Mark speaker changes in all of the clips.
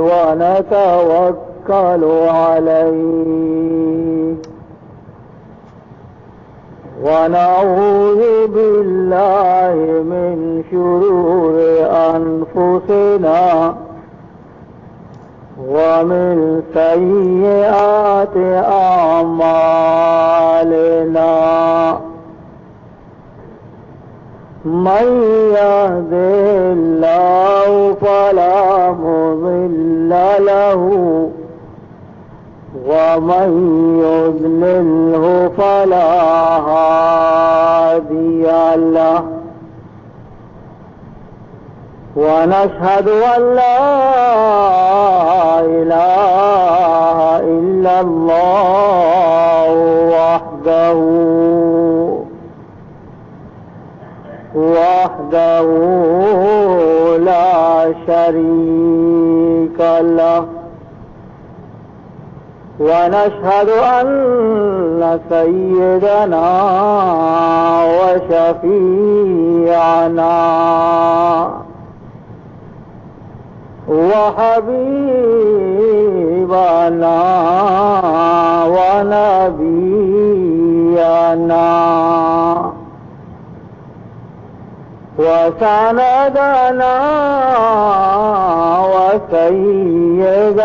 Speaker 1: ونتوكل عليه ونعوذ بالله من شرور أنفسنا ومن سيئات أعمالنا من يهده الله فلا مضل له ومن يضلله فلا هادي له ونشهد أن لا إله إلا الله وحده لا شريك له ونشهد أن سيدنا وشفيعنا وحبيبنا ونبينا وسندنا وسيدنا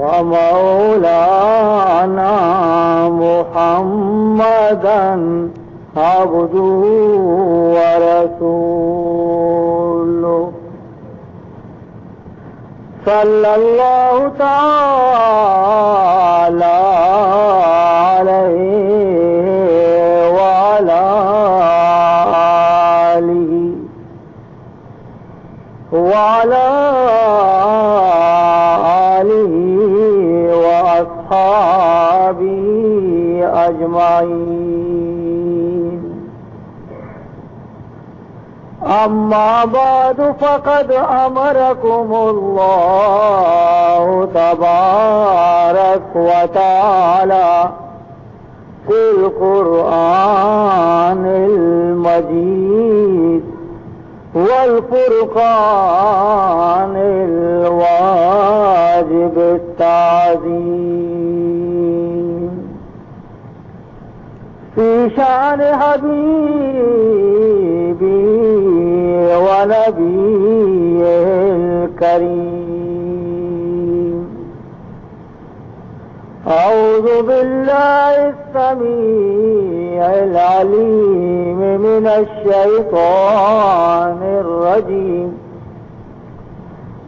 Speaker 1: ومولانا محمدا عبده ورسوله صلى الله تعالى عليه وعلى آله وأصحابه أجمعين. أما بعد فقد أمركم الله تبارك وتعالى في القرآن المجيد والفرقان الواجب التعظيم في شأن حبيبي ونبيه الكريم. أعوذ بالله السميع العليم من الشيطان الرجيم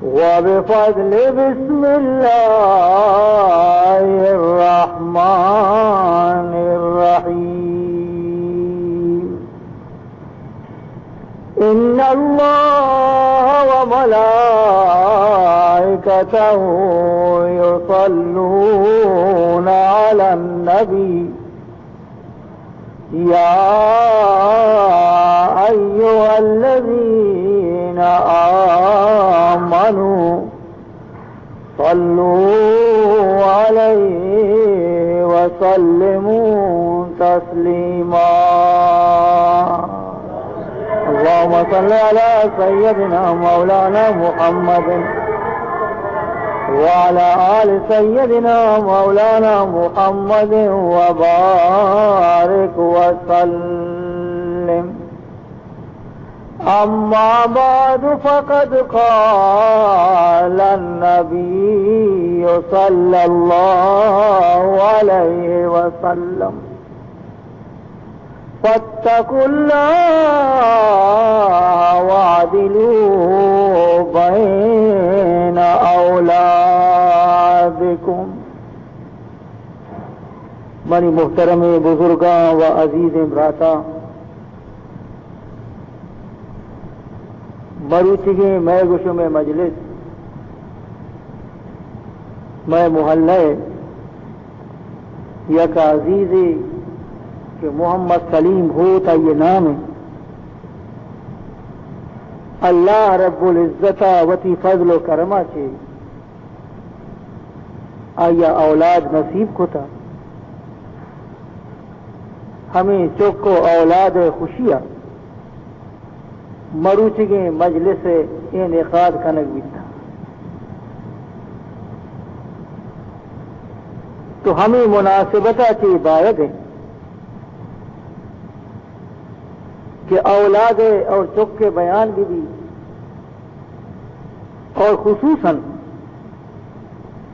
Speaker 1: وبفضل بسم الله الرحمن الرحيم. إن الله وملائكته يصلون على النبي يا أيها الذين آمنوا صلوا عليه وسلموا تسليما. اللهم صل على سيدنا مولانا محمد وعلى آل سيدنا مولانا محمد وبارك وسلم. أما بعد فقد قال النبي صلى الله عليه وسلم فاتقوا الله واعدلوا بين أولادكم. بڑی محترم بزرگاں و عزیز براتا مروچگی میں گشم مجلس میں محلے یک عزیزی کہ محمد سلیم ہوتا یہ نام ہے. اللہ رب العزت وتی فضل و کرما سے آیا اولاد نصیب کو تھا. ہمیں چوکو اولاد خوشیاں مروچگیں مجلس انعقاد کنک بیتا تو ہمیں مناسبتہ کی عبادت ہے کہ اولاد اور چک کے بیان بھی اور خصوصاً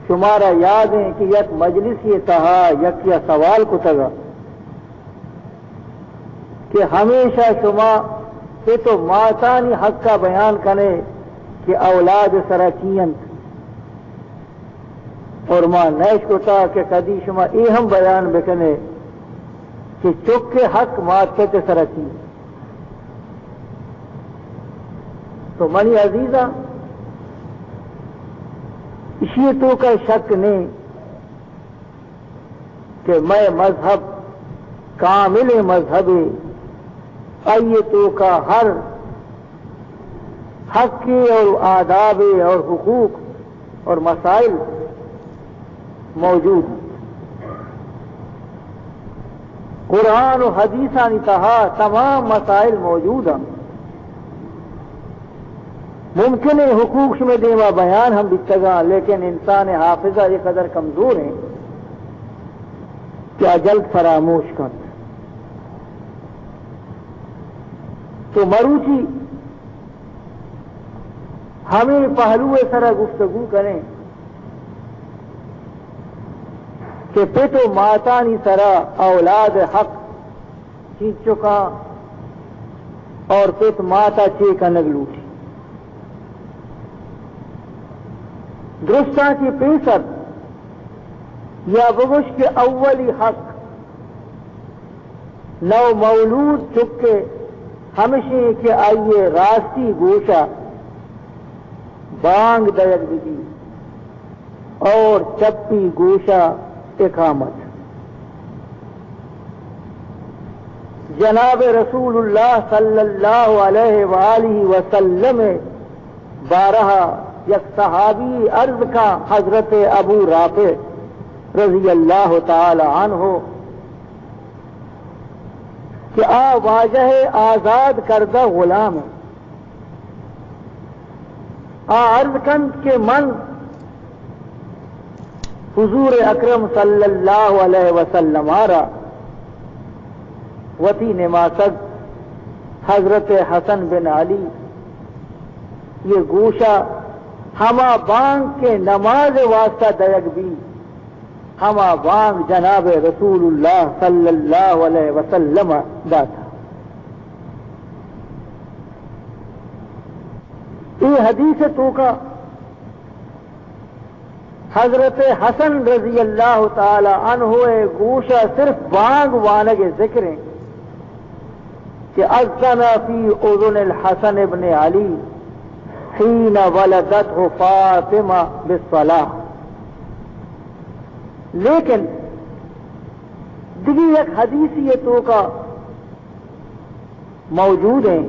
Speaker 1: شمارا یاد ہے کہ یک مجلس یہ تہا یک یا سوال کو تگا کہ ہمیشہ شما سے تو ماتانی حق کا بیان کرے کہ اولاد سراکینت اور ماں نیش کو تا کہ کدی شما اہم بیان بکنے کہ چک کے حق مات کے سراکی تو منی عزیزہ اسی تو کا شک نہیں کہ میں مذہب کامل مذہب آئیے تو کا ہر حق کے اور آداب اور حقوق اور مسائل موجود ہیں قرآن و حدیثانی تہا تمام مسائل موجود ہیں ممکن ہے حقوق میں دیوا بیان ہم بچگا لیکن انسان حافظہ یہ قدر کمزور ہیں کیا جلد فراموش کر تو مروچی ہمیں پہلو سرا گفتگو کریں کہ پتو ماتانی سرا اولاد حق چیز چکا اور پت ماتا چے کا نگ لوٹی درستہ کی پیسر یا بگوش کے اولی حق نو مولود چکے ہمیشہ کہ آئیے راستی گوشہ بانگ دیگ بھی اور چپی گوشہ اقامت جناب رسول اللہ صلی اللہ علیہ وآلہ وسلم بارہ یک صحابی عرض کا حضرت ابو رافع رضی اللہ تعالی عنہ کہ واجہ آزاد کردہ غلام عرض کند کے من حضور اکرم صلی اللہ علیہ وسلم آرہ وتی نماسد حضرت حسن بن علی یہ گوشہ ہما بانگ کے نماز واسطہ دیگ بھی ہما بانگ جناب رسول اللہ صلی اللہ علیہ وسلم داتا یہ حدیث تو کا حضرت حسن رضی اللہ تعالی عنہ گوشہ صرف بانگ وانگ ذکر ہیں کہ اذن فی اذن الحسن ابن علی حین ولدته فاطمہ بالصلاح لیکن دیگر ایک حدیثیتوں کا موجود ہیں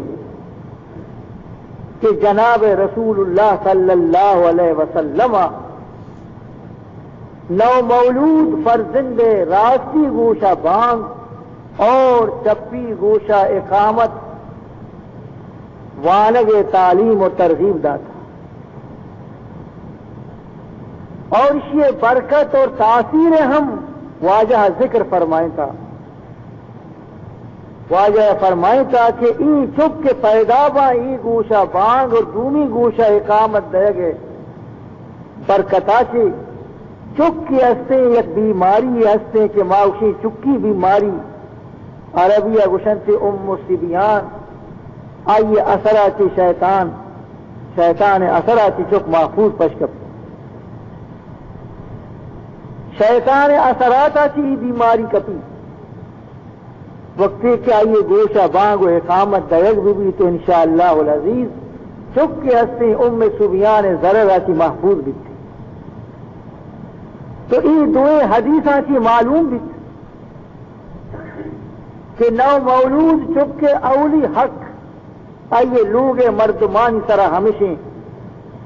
Speaker 1: کہ جناب رسول اللہ صلی اللہ علیہ وسلم نو مولود فرزند راستی گوشہ بانگ اور چپی گوشہ اقامت وانگ تعلیم و ترغیب داتا اور یہ برکت اور تاثیر ہم واجہ ذکر فرمائیں تھا واجہ فرمائیں تھا کہ ای چپ کے پیدابا ای گوشہ بانگ اور دومی گوشہ اقامت دے گے برکتا سے چک کی ہستے ایک بیماری ہستے کہ ماوشی چکی بیماری عربیہ گشن سے الصبیان آئیے اثراتی شیطان اثراتی چک محفوظ پشکپ شیطان اثرات آتی بیماری کپی وقتی کہ آئیے گوشہ بانگ و اقامت دیگ بھی تو انشاءاللہ العزیز چک کے ہستے صبیان ضرر آتی محفوظ بھی تو یہ دو حدیثاں کی معلوم بھی کہ نو مولود چپ کے اولی حق آئیے لوگ مردمانی سرا ہمیشہ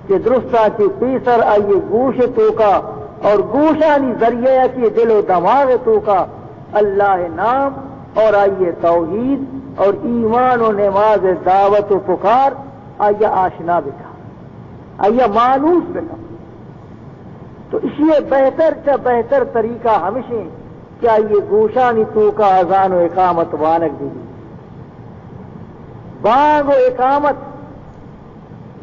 Speaker 1: کہ درستہ کی پیسر آئیے گوش تو کا اور گوشانی ذریعہ کی دل و دماغ تو کا اللہ نام اور آئیے توحید اور ایمان و نماز دعوت و پکار آیا آشنا بکا، آیا مانوس بکا. تو اس لیے بہتر سے بہتر طریقہ ہمیشہ کیا یہ گوشانی تو کا اذان و اقامت وانک دی. بانگ و اقامت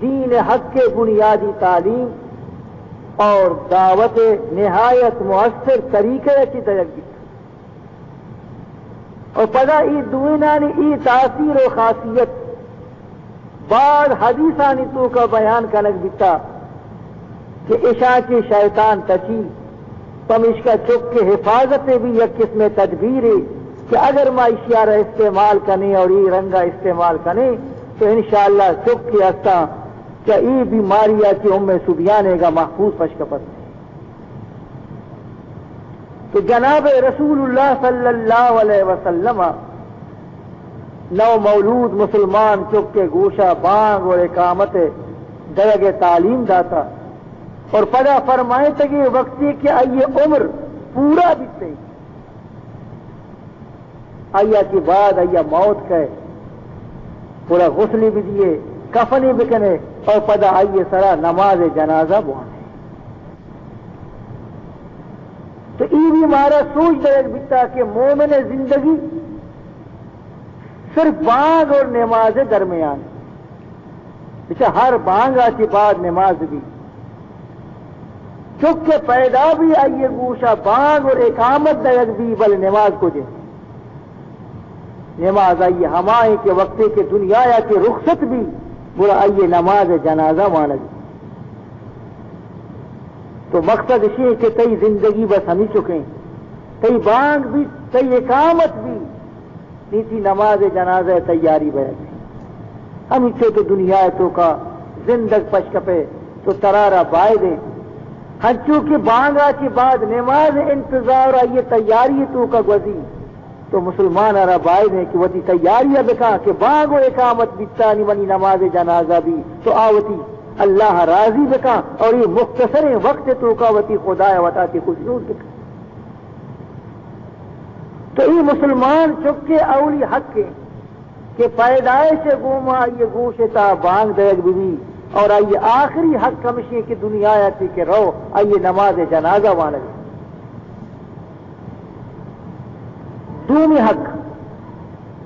Speaker 1: دین حق کے بنیادی تعلیم اور دعوت نہایت مؤثر طریقے کی تجربی اور پدا ای دوینانی ای تاثیر و خاصیت بعد حدیثانی تو کا بیان کنک بیتا کہ عشاء کی شیطان تچی پمش کا چک کے حفاظت بھی یک قسم تدبیر ہے کہ اگر ما اشیارہ استعمال کنے اور ای رنگا استعمال کنے تو انشاءاللہ چک کے ہستا کہ ای بیماریاں کی ام سبیانے کا محفوظ پشکپت ہے. تو جناب رسول اللہ صلی اللہ علیہ وسلم نو مولود مسلمان چک کے گوشہ بانگ اور اقامت درگ تعلیم داتا اور پدا فرمائے تگے وقتی کہ آئیے عمر پورا بیتے آیا کی بعد آیا موت کہے پورا غسلی بھی دیے کفنی بکنے اور پدا آئیے سرا نماز جنازہ بوانے. تو ای بھی ہمارا سوچ درگ بیتا کہ مومن زندگی صرف بانگ اور نماز درمیان اچھا ہر بانگ آتی بعد نماز بھی چک کے پیدا بھی آئیے گوشہ بانگ اور اقامت درگ بھی بل نماز کو دے نماز آئیے ہمائیں کے وقتے کے دنیا یا کے رخصت بھی برا آئیے نماز جنازہ مانا دی. تو مقصد اسی ہے کہ تئی زندگی بس ہم ہی چکیں تئی بانگ بھی تئی اقامت بھی نیتی نماز جنازہ تیاری بیٹھے ہم ہی تو دنیا تو کا زندگ پشکپے تو ترارا بائے دیں ہنچو کے بانگا کے بعد نماز انتظار آئیے تیاری تو کا گزی تو مسلمان آرہ بائے دیں کہ وہی تیاریاں بکا کہ بانگ و اقامت بیتانی منی نماز جنازہ بھی تو آوتی اللہ راضی بکا اور یہ مختصر وقت تو کا وتی خدا وطاتی خجنود بکا. تو یہ مسلمان چکے اولی حق کے کہ پیدائش گوما یہ گوشتا بانگ دیگ بھی اور آئیے آخری حق کمشی کی دنیا آتی کہ رو آئیے نماز جنازہ وانا بھی. دومی حق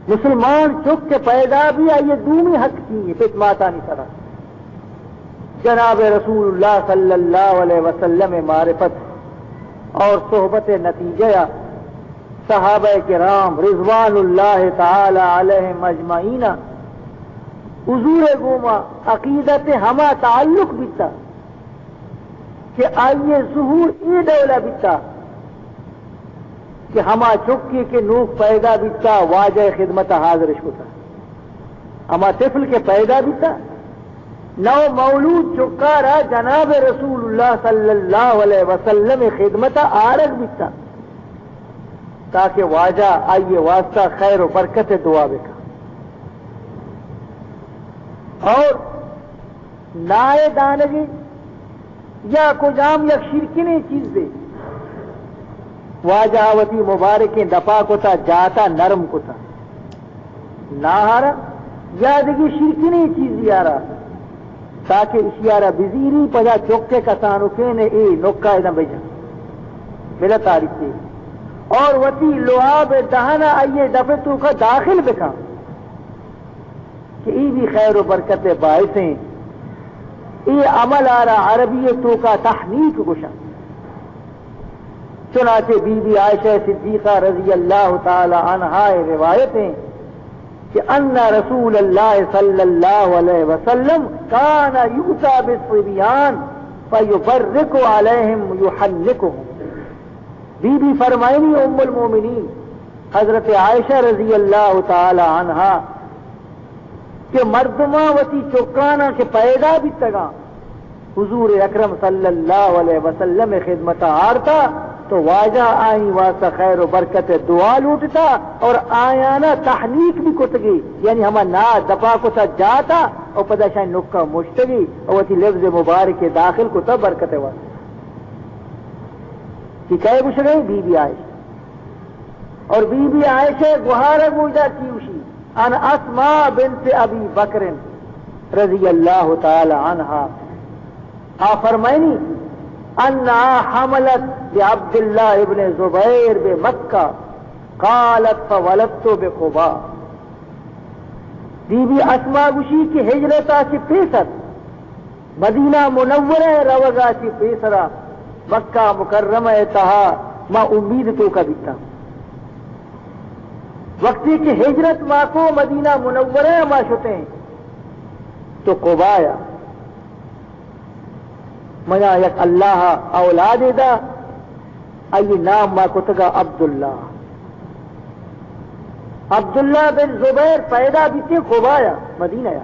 Speaker 1: مسلمان چک کے پیدا بھی آئیے دومی حق کی فتماتانی طرح جناب رسول اللہ صلی اللہ علیہ وسلم معرفت اور صحبت نتیجہ صحابہ کرام رضوان اللہ تعالی علیہم اجمعین حضور گوما عقیدت ہما تعلق بیتا کہ آئیے ظہور ای دولا بیتا کہ ہما چکی کے نوک پیدا بیتا واجہ خدمت حاضر شکتا ہما طفل کے پیدا بیتا نو مولود چکارا جناب رسول اللہ صلی اللہ علیہ وسلم خدمت آرگ بیتا تاکہ واجہ آئیے واسطہ خیر و برکت دعا بکا اور نائے دانگی یا کجام یک شرکنے چیز دے واجہ آوتی مبارکیں دپا کو تا جاتا نرم کو تا ناہارا یا دیگی شرکنے چیز یارا تاکہ اشیارہ بزیری پجا چوکے کسانو کینے اے نکا ادھا بجا بلا تاریخ دے اور وتی لعاب دہنا آئیے دفتو کا داخل بکا کہ ای بھی خیر و برکت باعث ہیں ای عمل آرہ عربیتو کا تحنیک گشا. چنانچہ بی بی عائشہ صدیقہ رضی اللہ تعالی عنہا روایتیں کہ ان رسول اللہ صلی اللہ علیہ وسلم کان یؤتی بالصبیان فیبرک علیہم یحنکہم. بی بی فرمائنی ام المومنین حضرت عائشہ رضی اللہ تعالی عنہا کہ مردمہ وتی چوکانا کے پیدا بھی تگا حضور اکرم صلی اللہ علیہ وسلم خدمت آرتا تو واجہ آئی واسطہ خیر و برکت دعا لوٹتا اور آیانا تحنیک بھی کتگی یعنی ہما نا دپا کو تا جاتا اور پدا شاید نکا مشتگی اور وتی لفظ مبارک داخل کو تا برکت واسطہ کہ کہے گوش گئے بی بی عائشہ اور بی بی عائشہ گوھارہ گوجہ کیوشی ان اسماء بنت ابی بکر رضی اللہ تعالی عنہا فرمائنی انہا حملت بعبد اللہ ابن زبیر بمکہ قالت فولدت بقباء بی بی اسماء گوشی کی ہجرتا چی پیسر مدینہ منورہ روگا چی پیسرا مکہ مکرمہ تہا ما امید تو کا بیتا وقتی کی ہجرت ما کو مدینہ منورہ ما شتے تو قبایا منا یک اللہ اولاد دا ای نام ما کتگا عبداللہ عبداللہ بن زبیر پیدا بیتے قبایا مدینہ یا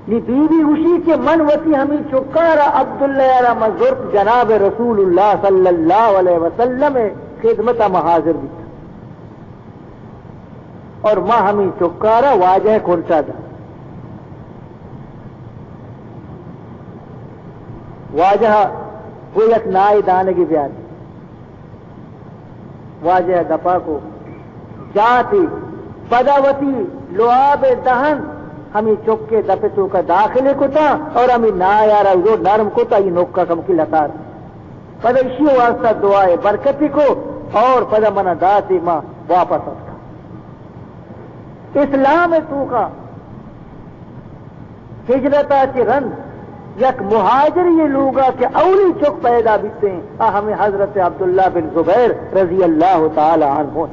Speaker 1: بی بی خوشی کے من وتی ہمیں چکارا عبداللہ یارا مزرق جناب رسول اللہ صلی اللہ علیہ وسلم خدمت محاضر بیتا اور ماں ہمیں چکارا واجہ کھلتا دا واجہ وہ یک نائی دانگی بیاد واجہ گپا کو جاتی پداوتی لعاب دہن ہمیں چکے دپتوں کا داخلے کو تھا اور ہمیں نہ یارا جو نرم کو تھا یہ نوکا کم کی لطار پدا اسی واسطہ دعائے برکتی کو اور پدا منا داتی ماں واپس اس کا اسلام تو کا ہجرتا چی رند یک مہاجر یہ لوگا کہ اولی چک پیدا بیتے ہیں ہمیں حضرت عبداللہ بن زبیر رضی اللہ تعالی عنہ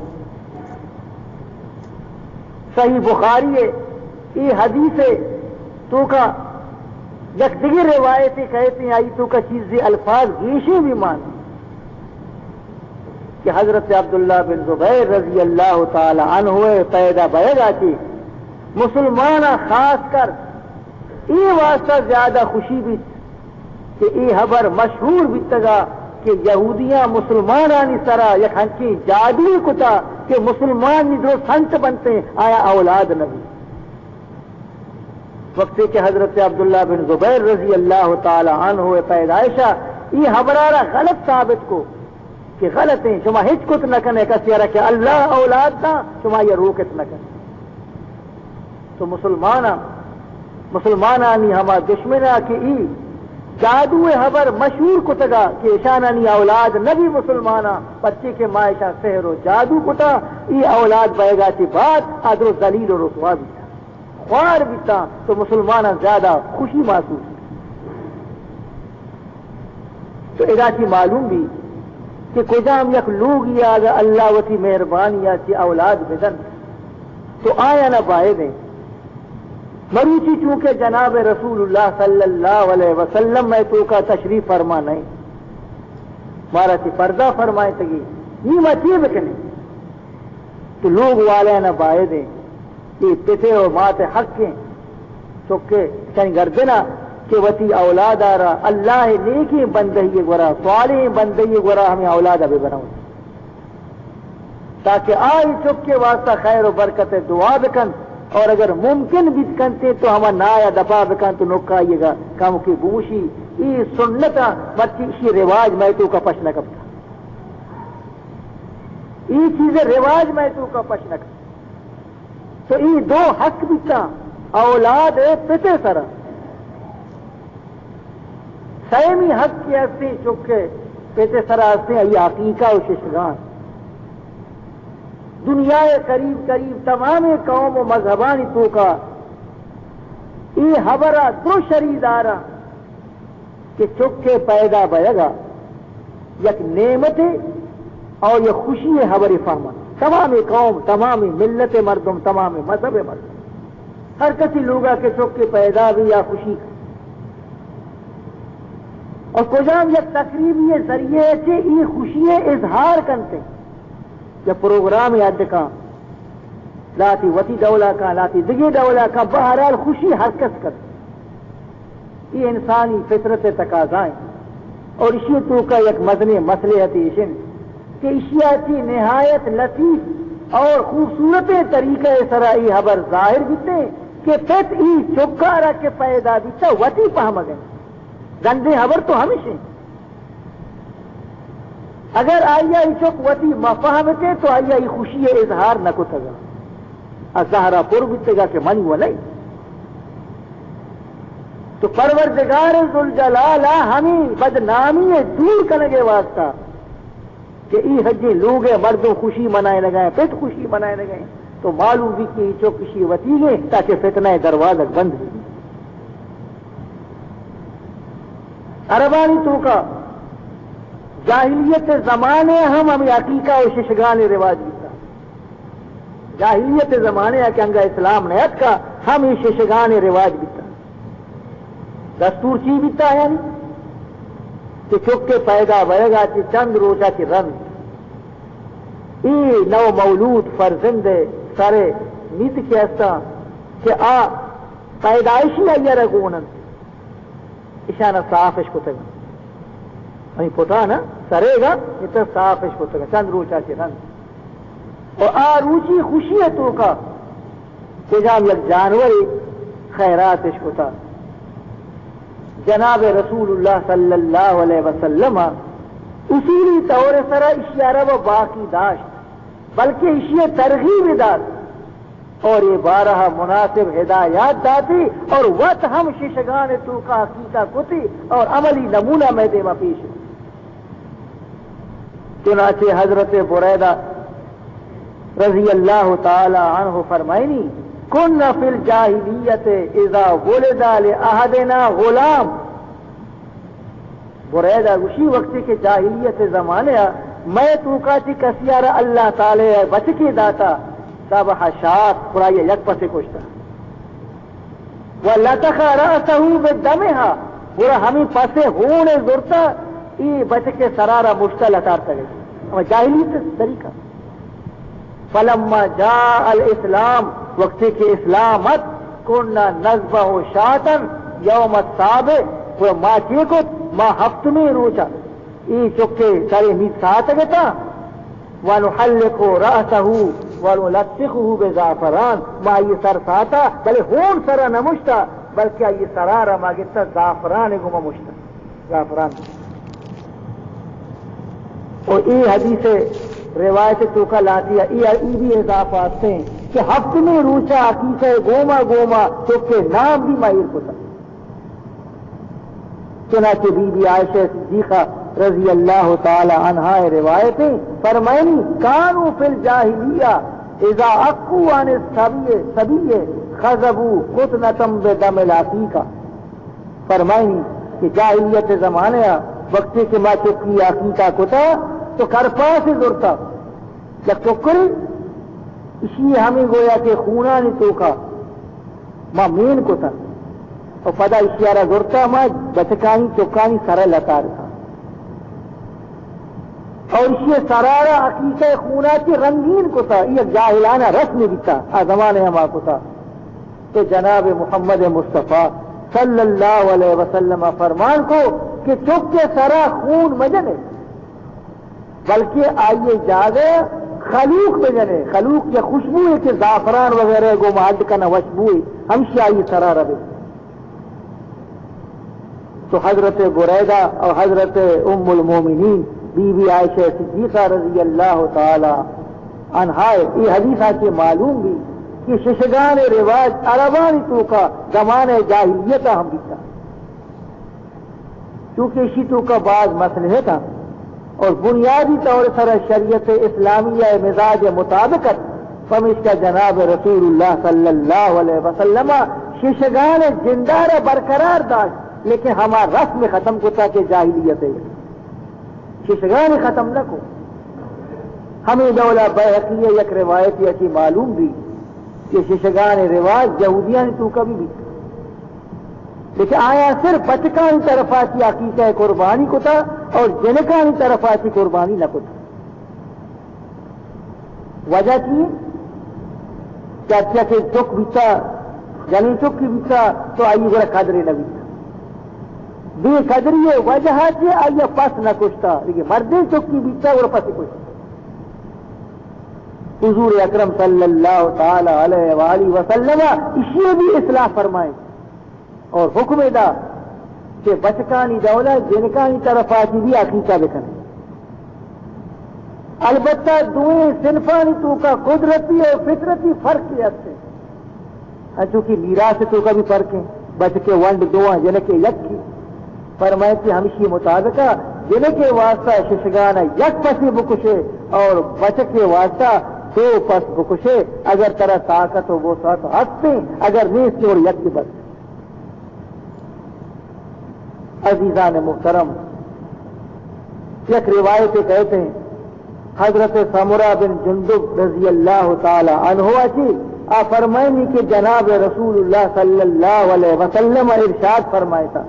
Speaker 1: صحیح بخاری ہے یہ حدیث تو کا یک دیگر روایتیں کہتے ہیں آئی تو کا چیزیں الفاظ گیشیں بھی مان کہ حضرت عبداللہ بن زبیر رضی اللہ تعالی عنہ پیدا بھئے گا کہ مسلمان خاص کر یہ واسطہ زیادہ خوشی بھی کہ یہ خبر مشہور بھی تگا کہ یہودیاں مسلمانانی سرا یک ہنچی جادوی کتا کہ مسلمان جو سنت بنتے ہیں آیا اولاد نبی وقت کہ حضرت عبداللہ بن زبیر رضی اللہ تعالی عنہ پیدائشہ یہ خبرارا غلط ثابت کو کہ غلط ہیں شما ہچ کت نہ کنے کسی رہا کہ اللہ اولاد دا شما یہ روکت نہ کنے تو مسلمانانی ہما دشمنہ کی ای جادو خبر مشہور کتگا کہ شانانی اولاد نبی مسلمانہ بچے کے مائشہ سحر و جادو کتا ای اولاد بہے گا تی بعد ادر ذلیل و رسوا بھی خوار بیتا تو مسلمانہ زیادہ خوشی محسوس تو ادا کی معلوم بھی کہ کجام یک لوگ یا اگر اللہ وتی مہربانی یا تی اولاد بدن تو آیا نہ بائے دیں مروچی چونکہ جناب رسول اللہ صلی اللہ علیہ وسلم میں تو کا تشریف فرما نہیں مارا تی پردہ فرمائے تگی یہ مچی بکنے تو لوگ والے نہ بائے دیں یہ پتے و مات حق کے چکے کہیں گردنا کہ وتی اولاد آ رہا اللہ نیکی بندہی گورا صالح بندہی گورا ہمیں اولاد ابھی بناؤ تاکہ آئی چکے واسطہ خیر و برکت دعا بکن اور اگر ممکن بھی کنتے تو ہمیں نایا دفاع بکن تو نکائیے گا کم کی بوشی یہ سنتا بچی اسی رواج میں تو کا پش نہ کرتا یہ چیزیں رواج میں تو کا پش نہ کرتا تو یہ دو حق بھی کا اولاد پتے سرا سیمی حق کی ہستی چکے پتے سرا ہستے یہ عقیقہ و ششگان دنیا قریب قریب تمام قوم و مذہبانی تو کا یہ خبرہ دو شریدارہ کہ چکے پیدا بھئے گا یک نعمت اور یہ خوشی خبر فہمت تمام قوم تمام ملت مردم تمام مذہب مردم ہر کسی لوگا کے چکے پیدا بھی یا خوشی اور کجام یک تقریبی ذریعے سے یہ خوشی اظہار کرتے یا پروگرام یاد کا لاتی وتی دولا کا لاتی دگی دولا کا بہرحال خوشی حرکت کر یہ انسانی فطرت تقاضائیں اور اسی تو کا ایک مزنے مسئلے حتیشن کہ اشیاء کی نہایت لطیف اور خوبصورت طریقہ سرائی خبر ظاہر بیتے کہ پت ای چکارا کے پیدا بیتا وتی پہم گئے گندے خبر تو ہمیشہ اگر آئیا چک وتی مفہم کے تو آئیا خوشی اظہار نہ کو تگا زہرا پر بتگا کہ منی و نہیں. تو پروردگار ذوالجلال ہمیں بدنامی دور کرنے کے واسطہ کہ ای حجی لوگ مردوں خوشی منائے لگائیں، پت خوشی منائے لگائیں، تو معلوم بھی کہ چوکشی وتی گئے تاکہ فتنہ دروازہ بند ہو. عربانی تو کا جاہلیت زمانے ہمیں عقیقہ و ششگان رواج بیتا. جاہلیت زمانے کہ انگا اسلام نیت کا ہم یہ ششگان رواج بیتا. دستور چی بیتا ہے کہ چکے پیدا بھئے گا کہ چند روزہ کی رنگ ای نو مولود فرزند سارے نیت کے استا کہ آ پیدائشی آئیہ رگونن اشانہ صافش کو تگا ہمیں پتا نا سرے گا اتنا صافش کو تگا چند روزہ کی رنگ اور آ روچی خوشی ہے تو کا کہ جام یک جانور خیراتش کو تا. جناب رسول اللہ صلی اللہ علیہ وسلم اصولی طور سرا اشیارہ و باقی داشت بلکہ اشیاء ترغیب داد اور یہ بارہ مناسب ہدایات داتی اور وقت ہم ششگان تو کا حقیقہ کتی اور عملی نمونہ میں دے پیش. چنانچہ حضرت بریدہ رضی اللہ تعالی عنہ فرمائنی کن فی الجاہلیت اذا ولد لأحدنا غلام. بریدہ اسی وقت کے جاہلیت زمانے میں تو کاتی کسیارا اللہ تعالی بچ کے داتا سب حشات قرآن یک پسے کشتا وَلَتَخَ رَأْسَهُ بِالدَّمِهَا پورا ہمیں پسے ہونے زورتا ای بچ کے سرارا مشتل اتارتا گئی اور جاہلیت طریقہ. فلما جاء الاسلام وقت کے اسلامت کننا نذبح شاتن یوم السابع وہ ماں چیکت ماں ہفت میں روچا ای چکے سارے نیت ساتھ گتا ونحلق رأسه ونلطخه بزعفران ماں یہ سر ساتا بلے ہون سرا نمشتا بلکہ یہ سرارا ماں گتا زعفران گما مشتا زعفران. اور ای حدیث روایت تو کا لاتی ہے ای بھی اضافات ہیں کہ ہفت میں روچا عقیقہ گوما گوما تو کہ نام بھی ماہر ہوتا. چنانچہ بی بی عائشہ صدیقہ رضی اللہ تعالی عنہا روایتیں فرمائنی کانوا فی الجاہلیہ اذا اقوا عن الصبی خضبوا قطنة بدم العقیقہ. فرمائنی کہ جاہلیت زمانے وقت کے ماں چکی عقیقہ کتا تو کرپا سے زورتا جب چکری اسی ہمیں گویا کہ خونہ نے توکا ماں مین کو تھا اور پدا اشیارہ زورتا ماں بچکانی چکانی سرہ لتا رہا اور اسی سرارہ عقیقہ خونہ کی رنگین کو تھا یہ جاہلانہ رسم بھی تھا زمانے ہما کو تھا. تو جناب محمد مصطفیٰ صلی اللہ علیہ وسلم فرمان کو کہ چک کے سرا خون مجنے بلکہ آئیے جاگے خلوق بجنے خلوق یا خوشبو ہے کہ زعفران وغیرہ گو مہد کا نہ خوشبو ہے ہمشہ آئیے سرا رہے. تو حضرت بریدہ اور حضرت ام المومنین بی بی عائشہ صدیقہ رضی اللہ تعالی عنہا یہ حدیثہ کے معلوم بھی کہ ششگان رواج عربانی تو کا زمانے جاہلیت ہم بھی تھا کیونکہ اسی تو کا بعض مسئلے تھا اور بنیادی طور پر شریعت اسلامیہ مزاج مطابقت فمش کا جناب رسول اللہ صلی اللہ علیہ وسلم ششگان جندار برقرار داشت لیکن ہمارا رسم ختم کو تھا کہ جاہلیت ہے ششگان ختم نہ کو. ہمیں دولہ بیہقی یک روایت ایسی معلوم بھی کہ ششگان رواج یہودیان تو کبھی بھی لیکن آیا صرف بچکانی طرف آتی عقیقہ قربانی کو تھا اور جنکانی طرف آتی قربانی نہ کو تھا. وجہ کی کیا کہ چک بچا جنی چک کی بچا تو آئیے بڑا قدرے نہ بچا بے قدری وجہ سے آئیے پس نہ کچھتا لیکن مردے چک کی بچا اور پس کچھتا. حضور اکرم صلی اللہ تعالی علیہ وآلہ وسلم اسی بھی اصلاح فرمائے اور حکم دا کہ بچکانی دولت جنکانی طرف آتی بھی عقیقہ بکنے البتہ دوئیں صنفانی تو کا قدرتی اور فطرتی فرق کی ہستے چونکہ میراث تو کا بھی فرق ہے بچ کے ونڈ دو جن کے یک کی فرمائے کہ ہمشی مطابقہ جن کے واسطہ ششگانہ یک پسی بکشے اور بچ کے واسطہ دو پس بکشے اگر طرح طاقت ہو وہ ساتھ ہستے اگر نیس کی اور یک کی بس عزیزان محترم یک روایت کہتے ہیں حضرت سمرہ بن جندب رضی اللہ تعالی عنہ کی فرمائنی کہ جناب رسول اللہ صلی اللہ علیہ وسلم ارشاد فرمائے تھا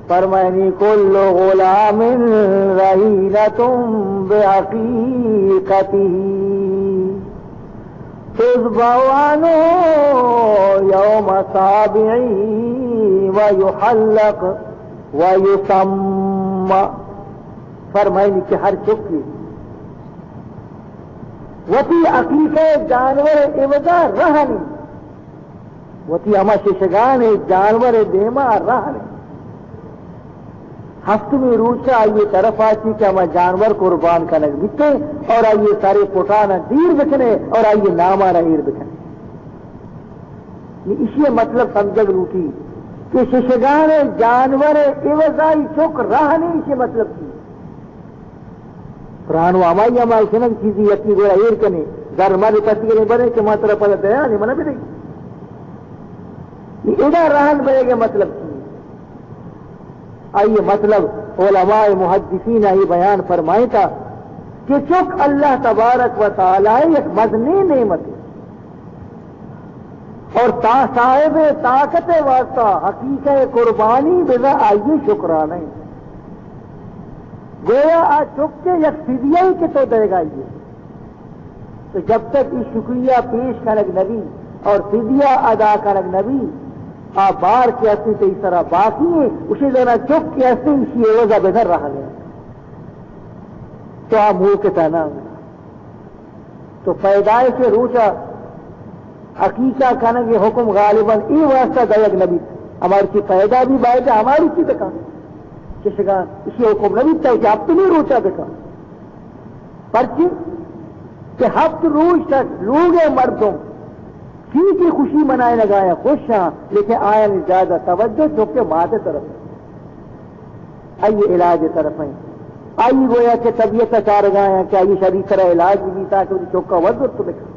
Speaker 1: فرمائنی کل غلام رہینۃ بعقیقتہ تذبح عنہ یوم سابعہ ویحلق ویسمى فرمائنی کہ ہر چکی وتی عقیقہ جانور ایوزا رہنی وتی اما ششگان جانور دیما رہنی ہفت میں روچا آئیے طرف آتی کہ اما جانور قربان کا نگ بکتے اور آئیے سارے پٹانا دیر بکنے اور آئیے ناما رہیر بکنے اسی مطلب سمجھگ روٹی کہ ششگان جانور ایوزائی چک رہنی اسی مطلب کی پرانو آمائی آمائی سنگ چیزی یکی گوڑا ایر کنے در مالی پسی گلے بنے کہ ماں طرح پڑھا دیا نہیں منہ بھی نہیں یہ ادا رہن بنے گے مطلب کی آئیے مطلب علماء محدثین آئی بیان فرمائے تھا کہ چک اللہ تبارک و تعالی ایک مدنی نعمت اور صاحب طاقت واسطہ حقیقہ قربانی بذا آئیے شکرانے گویا آج چک کے یک فدیہ ہی کے تو دے گا یہ تو جب تک یہ شکریہ پیش کرنگ نبی اور فدیہ ادا کرنگ نبی آپ بار کے اصلی تو اس طرح باقی ہے اسی طرح چک کے اصلی اسی عوضہ بہتر رہا گیا تو آپ منہ کے تانا تو پیدائش سے روچا عقیقہ کرنے کے حکم غالباً ای واسطہ دیگ نبی ہماری کی پیدا بھی باعث ہماری کی دکھا ششگان اسی حکم نبی تھا کہ اب تو نہیں روچا دکھا پرچی کہ ہفت روز تک لوگ مردوں کی خوشی منائے لگایا خوش ہاں لیکن آیا نہیں زیادہ توجہ چونکہ ماں طرف آئیے علاج طرف ہیں آئی گویا کہ طبیعت چار گایا کہ آئیے شریف طرح علاج بھی نہیں تاکہ وہ چوکا وزر تو دکھا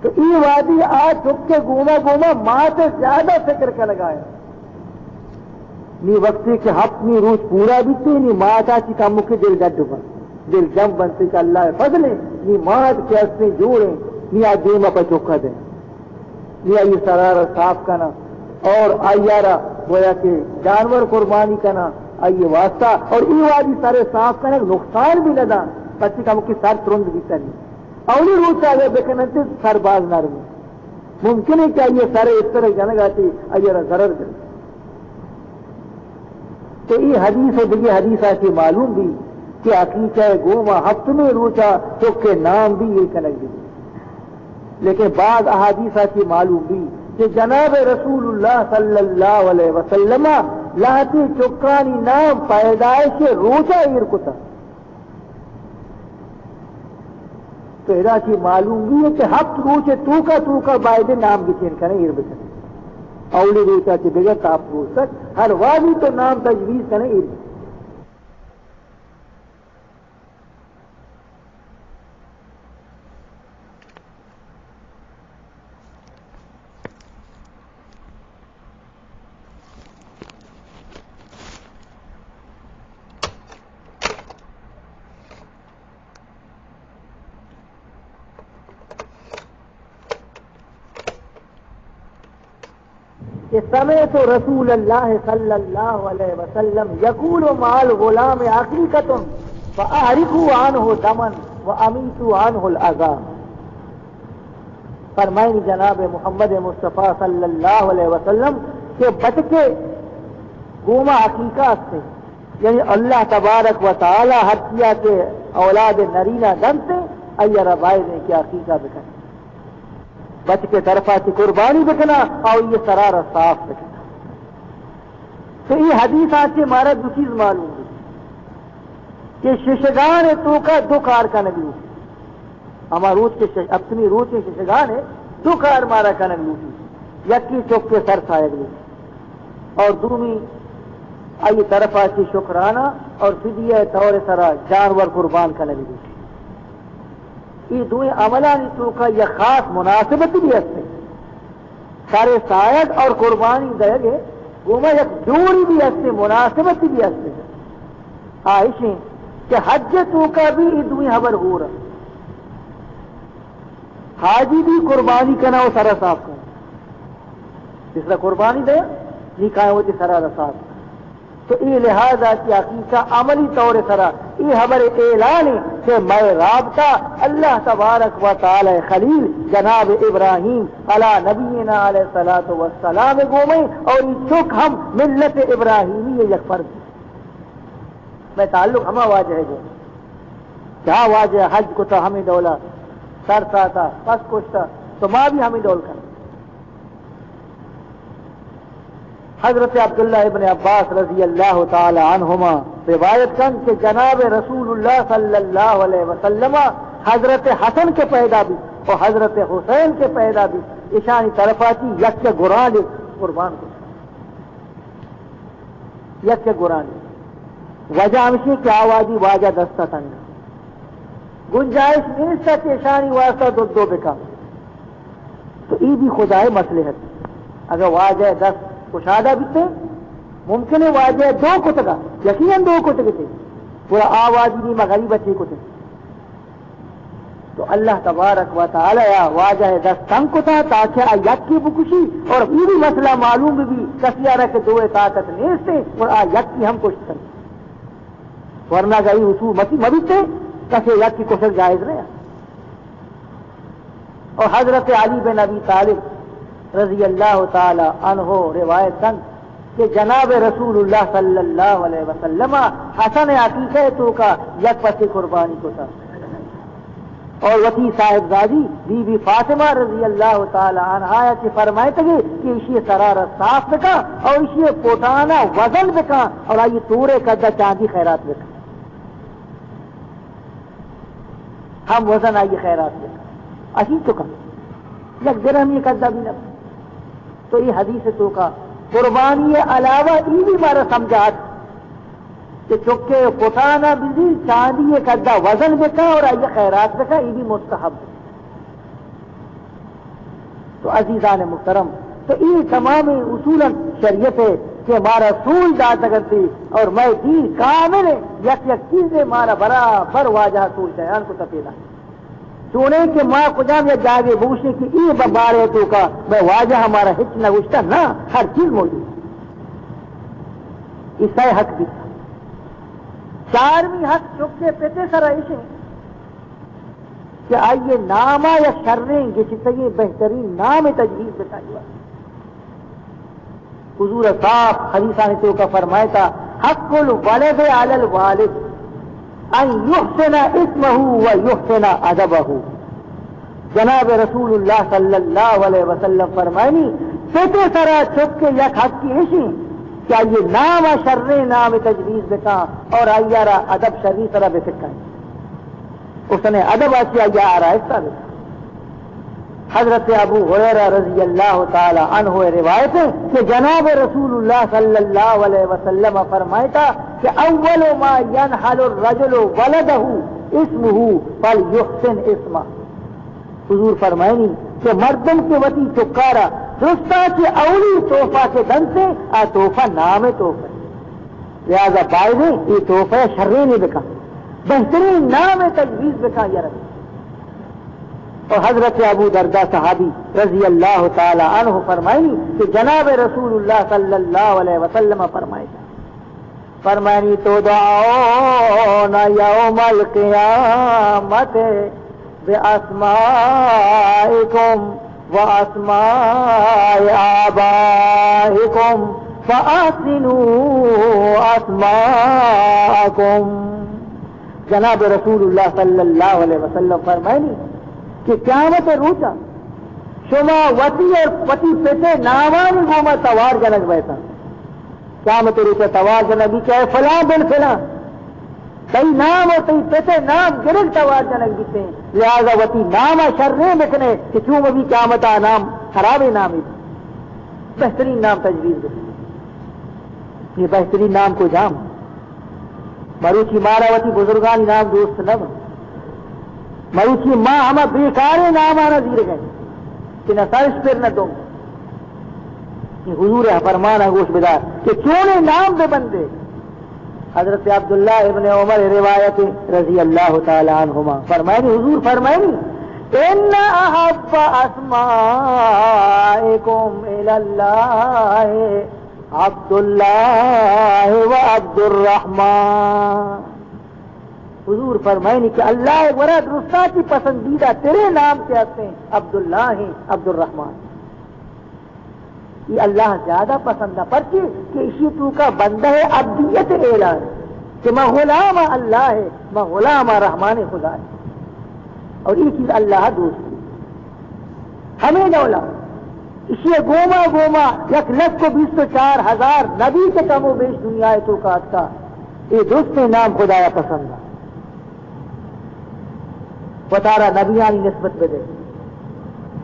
Speaker 1: تو یہ وادی آج چک کے گوما گوما ماں سے زیادہ فکر کا لگایا نی وقتی کہ ہفتنی روز پورا بیتے نی ماں چاچی کا مکھ دل جڈ بن دل جم بنتے کہ اللہ فضلے نی ماں کے ہستے جوڑے نی آج دیما پہ چوکا دیں نی آئی سرارہ صاف کرنا اور آئیارہ گویا کہ جانور قربانی کرنا آئیے واسطہ اور ای وادی سارے صاف کرنا نقصان بھی لدا بچی کا مکھ سر ترند بھی کرنی اولی روز آگے بکنتے سر باز نرمی ممکن ہے کہ آئیے سارے اس طرح جنگ آتی آئیے ضرر کریں تو یہ حدیث ہے دیکھیے حدیث آتی معلوم بھی کہ عقیقہ گوما ہفت میں روچا چک کے نام بھی یہ کنک بھی لیکن بعض احادیث آتی معلوم بھی کہ جناب رسول اللہ صلی اللہ علیہ وسلم لاتی چکانی نام پیدائش روچا ارکتا تو ادا کی معلوم بھی ہے کہ ہفت روچے تو کا باعد نام بھی چین کرنے ار بچنے اولی روچا کے بغیر تاپ روز تک ہر وادی تو نام تجویز کرنے ار کہ سمعت رسول اللہ صلی اللہ علیہ وسلم یقول مع الغلام عقیقۃ فاحرقوا عنہ دما وامیتوا عنہ الاذى فرمائیں جناب محمد مصطفیٰ صلی اللہ علیہ وسلم کہ بچے گوما عقیقہ سے یعنی اللہ تبارک و تعالی ہر کیا کے اولاد نرینہ دم سے ایرا بھائی نے کیا عقیقہ بکھا بچ کے طرفہ کی قربانی بکنا اور یہ سرارہ صاف بکنا تو یہ حدیث آج کے مارا دو چیز معلوم ہے کہ ششگان تو کا دو کار کا نبی ہمارا روز کے اپنی روز کے ششگان ہے دو کار مارا کا نبی یکی چوک کے سر سائے اور دومی آئی طرف آتی شکرانہ اور فدیہ طور سرا جانور قربان کا نبی یہ دوئیں عملانی تو کا یہ خاص مناسبت بھی ہے سارے سائد اور قربانی دے گے گوما یک جوڑی بھی ہے مناسبت بھی ہے آئشیں کہ حج تو کا بھی یہ دوئیں حبر ہو رہا حاجی بھی قربانی کرنا وہ سارا صاف کرنا جس طرح قربانی دے نکاح ہوتی سرا رسات تو یہ لہذا کی عقیقہ عملی طور سرا یہ خبر اعلان ہے کہ میں رابطہ اللہ تبارک و تعالی خلیل جناب ابراہیم علی نبینا علیہ الصلوۃ والسلام گومے اور یہ چک ہم ملت ابراہیمی یک فرض میں تعلق ہما واجہ ہے جہاں واجہ حج کو تو ہمیں دولا سر ساتا پس کشتا تو ماں بھی ہمیں دول کر حضرت عبداللہ ابن عباس رضی اللہ تعالی عنہما روایت کن کہ جناب رسول اللہ صلی اللہ علیہ وسلم حضرت حسن کے پیدا بھی اور حضرت حسین کے پیدا بھی اشانی طرفاتی یک گران قربان کو یک گران وجہ ہمشی کی آوازی واجہ دستہ تنگا گنجائش نہیں سچ اشانی واسطہ دو بکا تو ای بھی خدای مصلحت اگر واجہ دست کشادہ بھی ممکن ہے واجہ دو کتگا یقیناً دو کتگے تھے پورا آوازی نہیں مغرب اچھی کتے تو اللہ تبارک و تعالی واجہ دست تنگ کتا تاکہ یک کی بکشی اور یہ بھی مسئلہ معلوم بھی کسیا رکھ دوئے طاقت نیستے اور یک کی ہم کشت کریں ورنہ گئی اصول مبیتے کسے یک کی کوشش جائز نہیں اور حضرت علی بن ابی طالب رضی اللہ تعالی عنہ روایت کن کہ جناب رسول اللہ صلی اللہ علیہ وسلم حسن عقیقہ تو کا یک پسی قربانی کو تھا اور وتی صاحبزادی بی بی فاطمہ رضی اللہ تعالی عنہ سے فرمائے تھے کہ اسی سرارت صاف بکا اور اسی پوٹانا وزن بکا اور آئیے تورے قدہ چاندی خیرات بکا ہم وزن آئیے خیرات بکا اسی چکا یک درہم یہ قدہ بھی نہ تو یہ حدیث تو کا قربانی علاوہ یہ بھی مارا سمجھات کہ چکے پوٹانا بھی چاندی قدہ وزن بکا اور آئیے خیرات بکا یہ بھی مستحب تو عزیزان محترم تو یہ تمام اصولاً شریعت ہے کہ مارا رسول داتا کرتی اور میں دین کامل ہے یک چیزیں مارا برابر واجہ رسول شیان کو تفیدہ چونے کہ ماں کجام یا جاگے بوشنے کی ای ببارے تو کا میں واجہ ہمارا ہچ نہ گشتا نہ ہر چیز موجود عیسائی حق بھی تھا چارویں حق چکے پیتے سر ایسے کہ آئیے نامہ یا شریں گے چاہیے بہترین نام تجویز بتائی حضور صاحب حدیثہ نے تو کا فرمایا تھا حق الولد علی الوالد ان یحسن اسمہ و یحسن ادبہ جناب رسول اللہ صلی اللہ علیہ وسلم فرمائنی پیتے سرا چک کے یک حق کی ایسی کہ آئیے نام شر نام تجویز بکا اور آئیارا ادب شرری سرا بے سکا اس نے ادب آتی آئیہ آرائستہ بکا حضرت ابو ہریرہ رضی اللہ تعالی عنہ روایت ہے کہ جناب رسول اللہ صلی اللہ علیہ وسلم فرمائتا کہ اول ما ينحل الرجل ولده اسمه فليحسن اسمه حضور فرمائنی کہ مردم کے وتی چکارا درستا کہ اولی تحفہ کے دن سے تحفہ نام تحفہ لہذا باعث یہ تحفہ شرری نہیں بکا بہترین نام تجویز بکا یا رکھا اور حضرت ابو دردہ صحابی رضی اللہ تعالی عنہ فرمائنی کہ جناب رسول اللہ صلی اللہ علیہ وسلم فرمائنی تو دعون یوم القیامت باسمائکم واسماء آبائکم فاحسنوا اسماءکم جناب رسول اللہ صلی اللہ علیہ وسلم فرمائنی کہ قیامت روچا شما وتی اور پتی پیتے ناوانی گوما توار جنک بیتا قیامت روچا توار جنک بھی کہے فلاں بن فلاں تی نام اور تی پیتے نام گرگتا واجنک بیتے ہیں، لہذا وتی نام شرنے بکنے کہ چون ابھی قیامتا نام خراب نام ہے، بہترین نام تجویز بکنے، یہ بہترین نام کو جام مروچی مارا وتی بزرگانی نام دوست نب مروچی ماں ہمیں بیکارے نام آنا زیر گئے کہ نہ سرش پر نہ دوں، یہ حضور فرمانا گوش بدار کہ چونے نام دے بندے. حضرت عبداللہ ابن عمر روایت رضی اللہ تعالی عنہما فرمائیں حضور فرمائیں ان احب اسمائکم الاللہ عبداللہ و عبد الرحمن. حضور فرمائیں کہ اللہ ورد رسا کی پسندیدہ تیرے نام سے آتے ہیں عبداللہ ہیں عبد الرحمن. یہ اللہ زیادہ پسند نہ پرچے کہ اسی تو کا بندہ ہے عبدیت اعلان کہ میں غلام اللہ ہے میں غلام رحمان خدا ہے. اور یہ چیز اللہ دوست ہمیں نولا اسی گوما گوما 1,04,000 نبی کے کم و بیش دنیا تو کات کا یہ دوست نام خدایا پسند ہے بتارا نبیانی نسبت بدے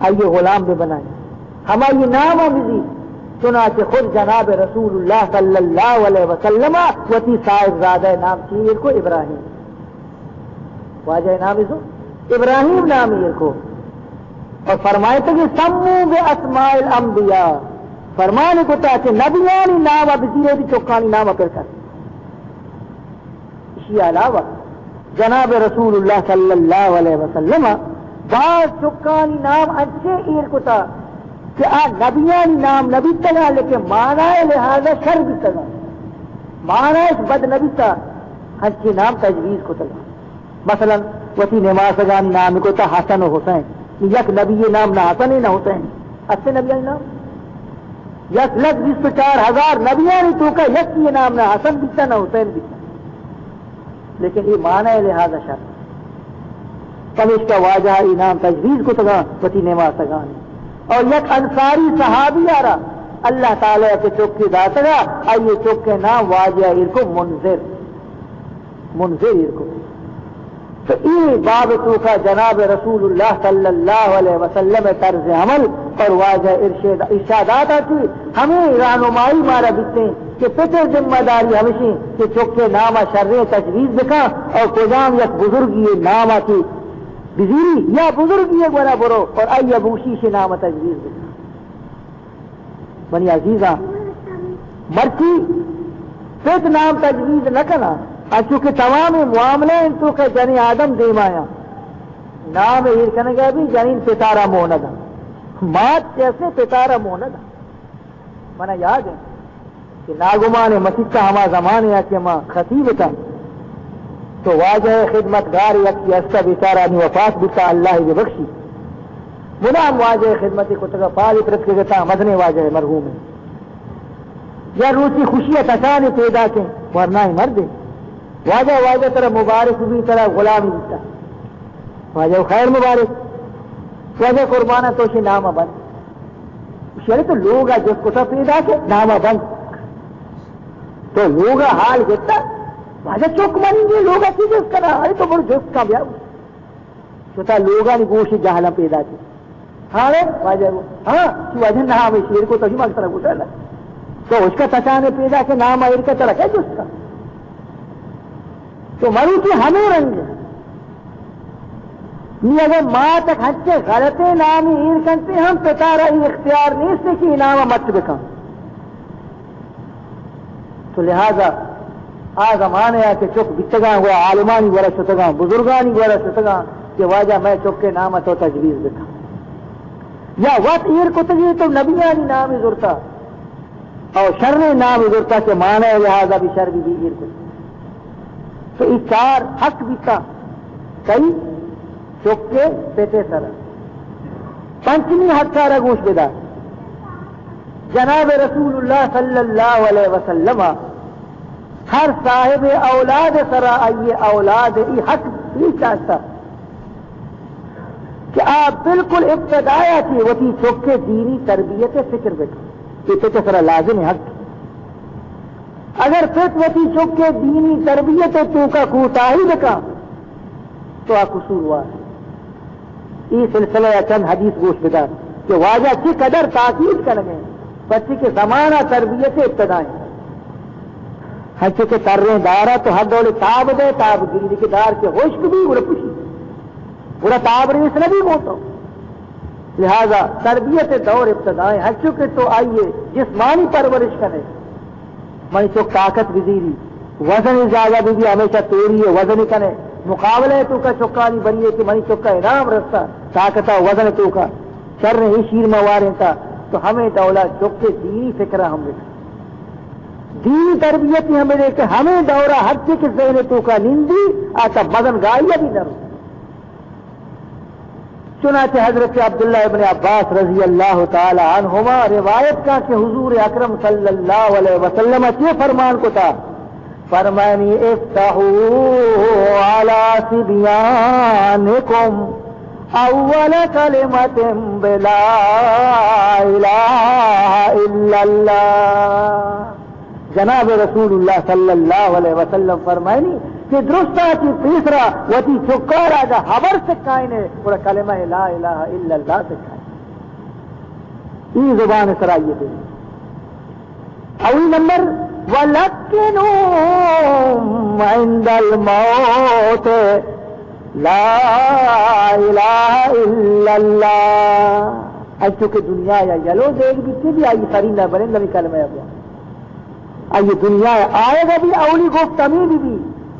Speaker 1: آئیے غلام بھی بنائیں ہماری نام مزید چنانچہ خود جناب رسول اللہ صلی اللہ علیہ وسلم وتی صاحب زادہ نام چیئر کو ابراہیم واجہ نام اسو ابراہیم نام یہ کو اور فرمائے تھے کہ سمو بے اسماء الانبیاء فرمانے کو تھا کہ نبیانی نام اب زیرے بھی چکانی نام اپر کر اسی علاوہ جناب رسول اللہ صلی اللہ علیہ وسلم بعض چکانی نام اچھے ایر کو تھا کہ نبیانی نام نبی تگا لیکن معنی لہذا شر بھی تگا معنی اس بد نبی تا اچھے نام تجویز کو تگا. مثلا وتی نماز گانی نام کو تھا حسن و حسین یک نبی نام نہ حسن نہ حسین اچھے نبیانی نام 1,04,000 نبیانی تو کا یک یہ نام نہ حسن بیتا نہ حسین بیتا لیکن یہ معنی لہذا شر تب اس کا واجہ نام تجویز کو تگا وتی نماز گانی. اور یک انصاری صحابی آ رہا اللہ تعالیٰ کے چوک کی دات گا آئیے چوک کے نام واجہ ایر کو منذر ایر کو. تو یہ باب تو کا جناب رسول اللہ صلی اللہ علیہ وسلم طرز عمل اور واجہ ارشادات آتی ہمیں رہنمائی مارا دیتے ہیں کہ پتر ذمہ داری ہمیشہ کہ چوک کے نام شر تجویز دکھا اور کوجام یک بزرگی نام آتی بزیری یا بزرگی ایک بنا برو اور آئی ابوشی سے نام تجویز دکھا. بنی عزیزاں مرچی پیت نام تجویز نہ کرنا چونکہ تمام معاملے ان تو کہ جنی آدم دیمایا نام ایر کرنے گا بھی جنین پتارا موندا مات کیسے پتارا موندا منا یاد ہے کہ ناگمان مسجد کا ہما زمانے ہے کہ ماں خطیب تھا تو واجہ خدمتگار یکی استا بیچارہ نی وفات بیتا اللہ کی بخشی منام واجہ خدمتی کتگا پالی پرت کے گتا مدنے واجہ مرحوم ہے یا روچی خوشیت اچانے پیدا کے ورنہ ہی مر دے واجہ طرح مبارک بھی طرح غلامی بیتا واجہ خیر مبارک واجہ قربانہ تو شی نامہ بند شیئر تو لوگا جس کتا پیدا کے نامہ بند تو لوگا حال گتا واجہ چوک مانی گے لوگا کی جس کرا ارے تو بڑھ جس کا بیاو چھتا لوگا نی گوشی جہلا پیدا کی ہاں واجہ ہاں چو واجہ نام ہے شیر کو تو ہی مانگ طرح گوٹا لگا تو اس کا تچانے پیدا کے نام آئیر کا طرح ہے جس کا تو مروچی ہمیں رنگ یہ اگر ماں تک ہچے غلطے نامی ایر کرتے ہم پتارا ہی اختیار نہیں سے کہ انامہ مت بکا تو لہذا زمانے آ کے چک بچگاں ہوا عالمانی گورا شتگاں بزرگانی گورا شتگاں کہ واجہ میں چک کے نامہ تو تجویز بکا یا وقت ایر کو تجویز تو نبیانی نام ضرورتا اور شر نام ضرورتا کہ مانے لہذا بھی شر بھی ایر کو تو یہ چار حق بیتا کئی چک کے پیتے سر پنچمی حق سارا گوش بیدار جناب رسول اللہ صلی اللہ علیہ وسلم ہر صاحب اولاد سرا آئیے اولاد ای حق بھی چاہتا کہ آپ بالکل ابتدایا تھی وہ تھی چک کے دینی تربیت فکر بیٹھو یہ پیتے سرا لازم حق اگر فتوتی چکے دینی تربیت تو کا کوتاہی بکا تو آ قصور ہوا ہے. یہ سلسلہ یا چند حدیث گوش بدار کہ واجہ چی قدر تاکید کر گئے بچی کے زمانہ تربیت ابتدائیں ہر چکے تر رہے دارہ تو ہر دولے تاب دے تاب گری کے دار کے ہوشک بھی برا پوچھی برا تاب رہی اس نے بھی موتا. لہذا تربیت دور ابتدائیں ہر چکے تو آئیے جسمانی پرورش کرے منی چک طاقت وزیری وزن زیادہ بھی ہمیشہ توڑی ہے وزن کرے مقابلے تو کا چکا نہیں بنیے کہ منی چکا انعام رستا طاقت وزن تو کا شر ہی شیر موارے تھا تو ہمیں دولا چک کے دینی فکرہ ہم رکھا دینی تربیت ہی ہمیں دیکھے ہمیں دورہ ہر چیز کے ذہن تو کا نندی آتا بدن گائیہ بھی نہ رو. چنانچہ حضرت عبداللہ ابن عباس رضی اللہ تعالی عنہما روایت کا کہ حضور اکرم صلی اللہ علیہ وسلم یہ فرمان کو تھا فرمانی افتحوا علی صبیانکم اول کلمت بلا الہ الا اللہ. جناب رسول اللہ صلی اللہ علیہ وسلم فرمائنی کہ درستہ کی تیسرا وتی چکارا جا حبر سے کائنے پورا کلمہ لا الہ الا اللہ سے کائنے یہ زبان سرائیے دے. اولی نمبر وَلَكِّنُوا عِنْدَ الْمَوْتِ لَا إِلَهَ إِلَّا اللَّهِ. اچھو کہ دنیا یا یلو دیکھ بھی کی بھی آئی ساری نہ بنے نبی کلمہ ابوا آئیے دنیا آئے گا بھی اولی گفت ہمیں بھی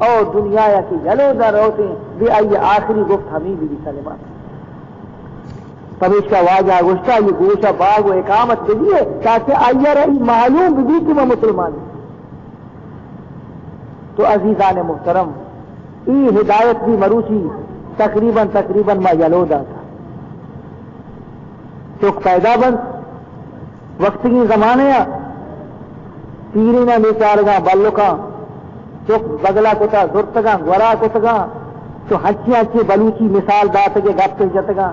Speaker 1: اور دنیا کی یلو در ہوتے ہیں بھی آئیے آخری گفت ہمیں بھی کلمہ پمیش کا واجہ گشتہ یہ گوشہ باغ و اقامت دیجیے تاکہ آئیے رہی معلوم بھی کہ میں مسلمان ہوں. تو عزیزان محترم ای ہدایت بھی مروچی تقریباً ما یلودا تھا چک پیدا بند وقت کی زمانے تیری نہ بیچار گا بلکا چک بگلا کتا زرتگا گورا کتگا تو ہچی ہچی بلوچی مثال داتگے گپ جتگا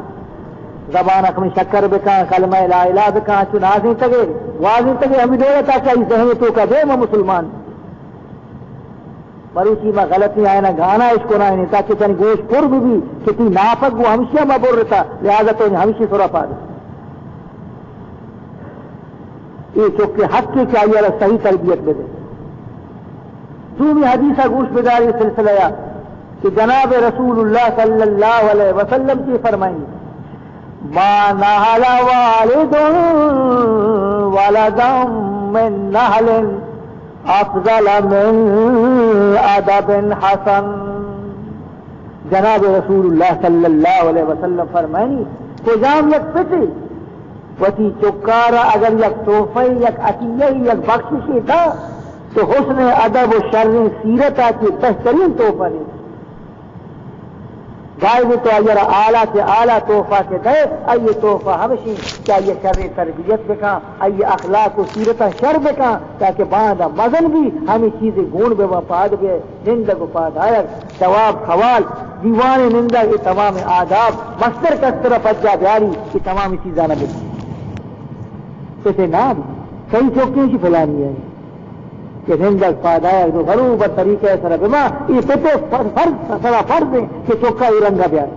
Speaker 1: زبان اخمی شکر بکا کلمہ لا الہ بکا چنازیں تگے واضح تگے ہمیں دولے تاکہ اس ذہن تو کا دے میں مسلمان مروچی میں غلطی آئے نہ گانا اس کو نہ آئے تاکہ تنی گوش پر بھی کتی نافق وہ ہمشیہ میں بور رہتا لہذا تو ہمشی سورا پا دے یہ چکے حق کے چاہیے اللہ صحیح تربیت میں دے. دومی حدیثہ گوش بداری سلسلہ کہ جناب رسول اللہ صلی اللہ علیہ وسلم کی فرمائیں ما نحل والد ولدا من نحل افضل من ادب حسن. جناب رسول اللہ صلی اللہ علیہ وسلم فرمائیں کہ جام یک پتی وتی چکارا اگر یک تحفہ یک عطیہ یک بخششی تھا تو حسن ادب و شرع سیرت کی بہترین تحفہ نہیں غائب تو ایر اعلیٰ سے اعلیٰ تحفہ کے دے آئیے تحفہ ہمشی چاہیے شرع تربیت بکا آئیے اخلاق و سیرت شر بکا تاکہ باندھا مزن بھی ہمیں چیزیں گون بے وفاد گئے نندگ و پاد آئر جواب خوال دیوان نندگ یہ تمام آداب مستر کستر پجا بیاری یہ تمام چیزاں نہ بکا اسے نام کئی چوکیوں کی پھیلانی ہے کہ زندگ پادایا جو غروب طریقہ سر بما یہ پتے فرض ہے کہ چوکا یہ رنگا بیان.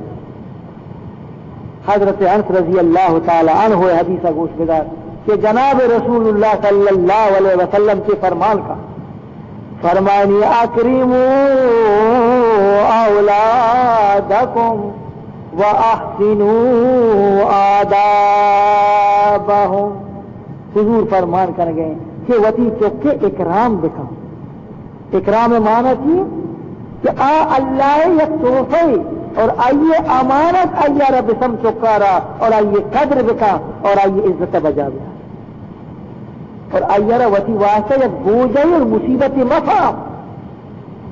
Speaker 1: حضرت انس رضی اللہ تعالی عنہ حدیثہ گوش بدار کہ جناب رسول اللہ صلی اللہ علیہ وسلم کے فرمان کا فرمانی اکرموا اولادکم واحسنوا آدابہم. حضور فرمان کر گئے کہ وتی چکے اکرام دکھا. اکرام مانا چاہیے کہ اللہ یک تحفے اور آئیے امانت آئیے رب سم چکارا اور آئیے قدر بکا اور آئیے عزت بجا بیا اور آئیے وتی واسطہ یک بوجھ اور مصیبت مفا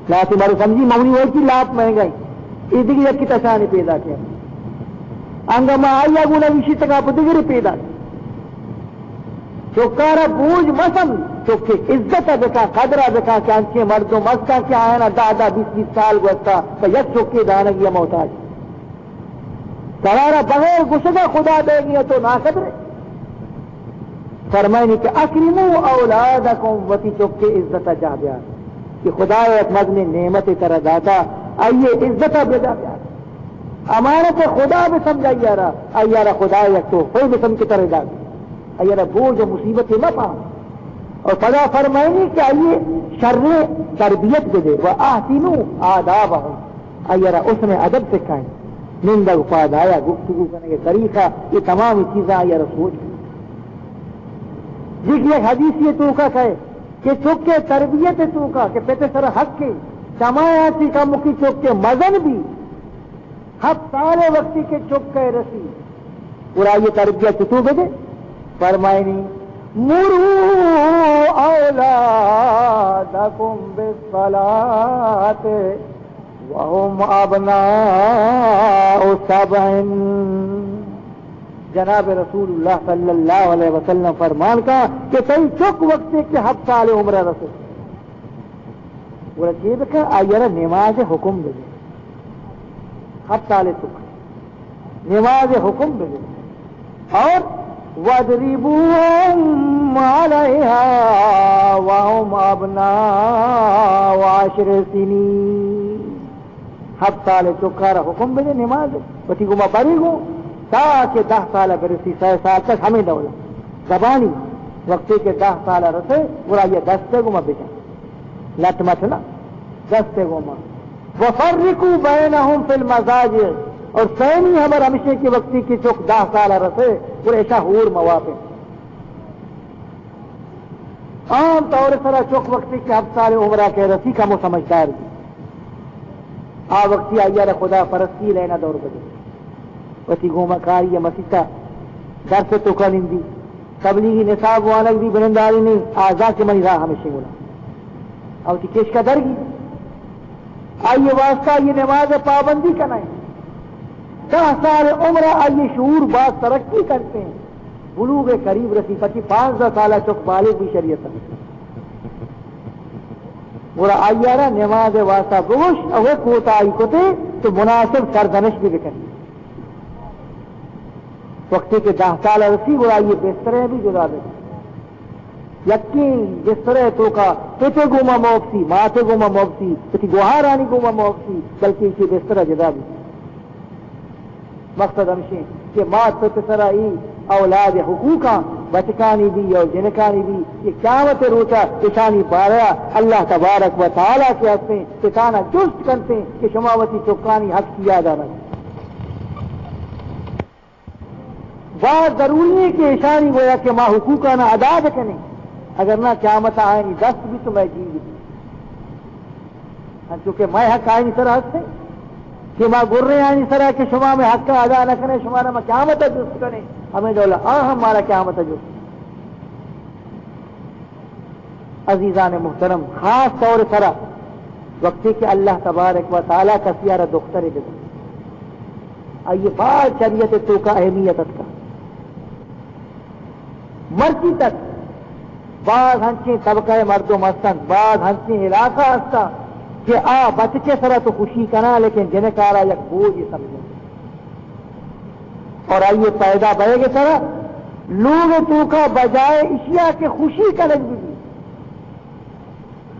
Speaker 1: لات مارو سمجھی مونی ہوئی کی لات مہنگائی ادگی یک کی تشانی پیدا کیا انگما آئیے گونا وشی تکا پدگری پیدا چکارا بوجھ مسم چکے عزت بکا قدرہ بکا کہ انچے مردوں مسکا کیا آئے نا 10-20 سال گوستا تو یک چکے دانگی محتاج ترارا بغیر گسگا خدا دے گی تو نا قدرے فرمائیں کہ اکرموا اولادکم وتی چک کے عزت جا بیار کہ خدا ایک مزن نعمت طرح داتا آئیے عزت بجا بیار امانت خدا بھی سمجھائی یارا ایارا خدا یک تو کوئی بھی سمجھ کی طرح دا ایارا بوجھ و مصیبت نہ پا اور خدا فرمائیں کہ آئیے شر تربیت دے دے وَأَحْسِنُوا آدَابَهُمْ ایارا اس میں ادب سکھائیں نندگ پادایا گفتگو کرنے کے طریقہ یہ تمام چیزیں ایارا سوچ جس ایک حدیث یہ تو کا کہے کہ چک کے تربیت تو کا کہ پیتے سر حق کے چمایاتی کا مکی چک کے مزن بھی حق سارے وقتی کے چک کے رسی پورا یہ تربیت تو دے فرمائنی مروا اولادکم بالصلاۃ وهم ابناء 7 جناب رسول اللہ صلی اللہ علیہ وسلم فرمان کا کہ کئی چک وقت کے 7 سال عمر رسول وہ جیب کا آئیرہ نماز حکم دے 7 سال چک نماز حکم دے اور وَاضْرِبُوهُمْ عَلَيْهَا وَهُمْ أَبْنَاءُ 10 سنين 7 سال چکارا حکم دے نماز بتی گما پڑی گو تاکہ 10 سال برسی 6 سال تک ہمیں دولا زبانی وقتی کے 10 سال رسے برا یہ 10 گما بجا لٹ مٹنا 10 گما وَفَرِّقُوا بَيْنَهُمْ فِي الْمَزَاجِعِ اور سینی ہمار ہمیشہ کی وقتی کی چک 10 سال رسے اور ایسا حور مواقع عام طور سرا چک وقتی کی 7 سال عمرہ کے رسی کا مو سمجھدار دی آ وقتی آئیار خدا پرستی لینا دور بجے وتی گوما کاری یا مسیطہ درس تو کنن دی تبلیغی نصاب وانک دی بننداری نے آزاد کے منی راہ ہمیشہ گولا او تی کیش کا درگی آئیے واسطہ یہ نماز پابندی کرنا ہے 10 سال عمرہ آئیے شعور بات ترقی کرتے ہیں بلوغ قریب رسی 5 سال چک بالغ بھی شریعت برا آئیارا نماز واسطہ بوش اوہ کوتا آئی کوتے تو مناسب سردنش بھی بکنی وقتی کے 10 سال رسی برا یہ بسترے بھی جدا دے یقین بسترے تو کا پیتے گوما موکسی ماتے گوما موکسی پیتی گوہارانی گوما موکسی بلکہ اسی بسترہ جدا بھی مقصد ہمشیں کہ مات پیتے سرائی اولاد حقوقاں بچکانی بھی اور جنکانی بھی یہ قیامت روچا کشانی باریا اللہ تبارک و تعالیٰ کے حق میں کتانا جست کرتے ہیں کہ شماوتی چکانی حق کیا جانا بات ضروری ہے کہ اشانی گویا کہ ماں حقوقانا ادا کریں اگر نہ قیامت آئینی 10 بھی تو میں جی گی چونکہ میں حق آئینی سر حق سے کہ ماں گرے آئینی سر کہ شما میں حق کا ادا نہ کریں شمارا میں قیامت جست کریں ہمیں دولا ہمارا قیامت جست عزیزان محترم خاص طور پر وقتی کہ اللہ تبارک و تعالیٰ کا سیارہ دختر دے آئیے بات شریعت تو کا اہمیت کا مرچی تک بعض ہنچیں طبقہ مردم ہستن بعض ہنچیں علاقہ ہستا کہ بچے سرا تو خوشی کنا لیکن جنکارا یک بوجھ سمجھے اور آئیے پیدا بڑھے گے سرا لوگ تو کا بجائے اشیاء کے خوشی کا لگ بھی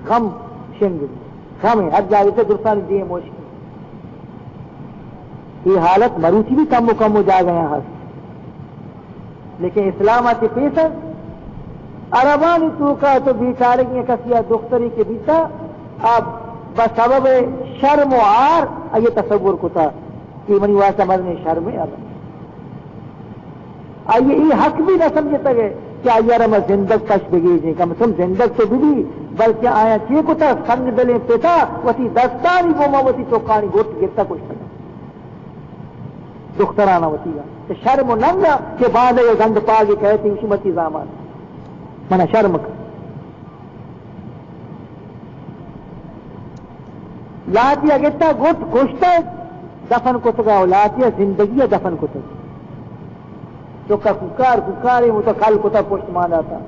Speaker 1: غم شنگ غم ہے ہر جائے سے درستان دیے مشکل یہ حالت مروچی بھی کم و کم ہو جا گیا ہست لیکن اسلام آتی پیسر عربانی تو کا تو بیچارگی کسیا دختری کے بیتا اب بسبب شرم و عار یہ تصور کو تھا کہ منی واسطہ مرنے شرم ہے آئیے یہ حق بھی نہ سمجھتا گئے کہ آئیے رہا میں زندگ کش بگی جی کم سم زندگ تو بھی بلکہ آیا چیئے کو تھا سنگ دلیں پیتا وسی دستانی گوما وسی چوکانی گوٹ گرتا کچھ سکا دخترانا وسی گا شرم و ننگا کہ بعد یہ گند پاگی کہتی شمتی زامان منا شرم کا لاتیا گتا گوٹ گوشتا دفن کو تگا لاتیا زندگی دفن کو تگا جو کا ککار ککاری وہ تو کل کو تھا پشت مانا تھا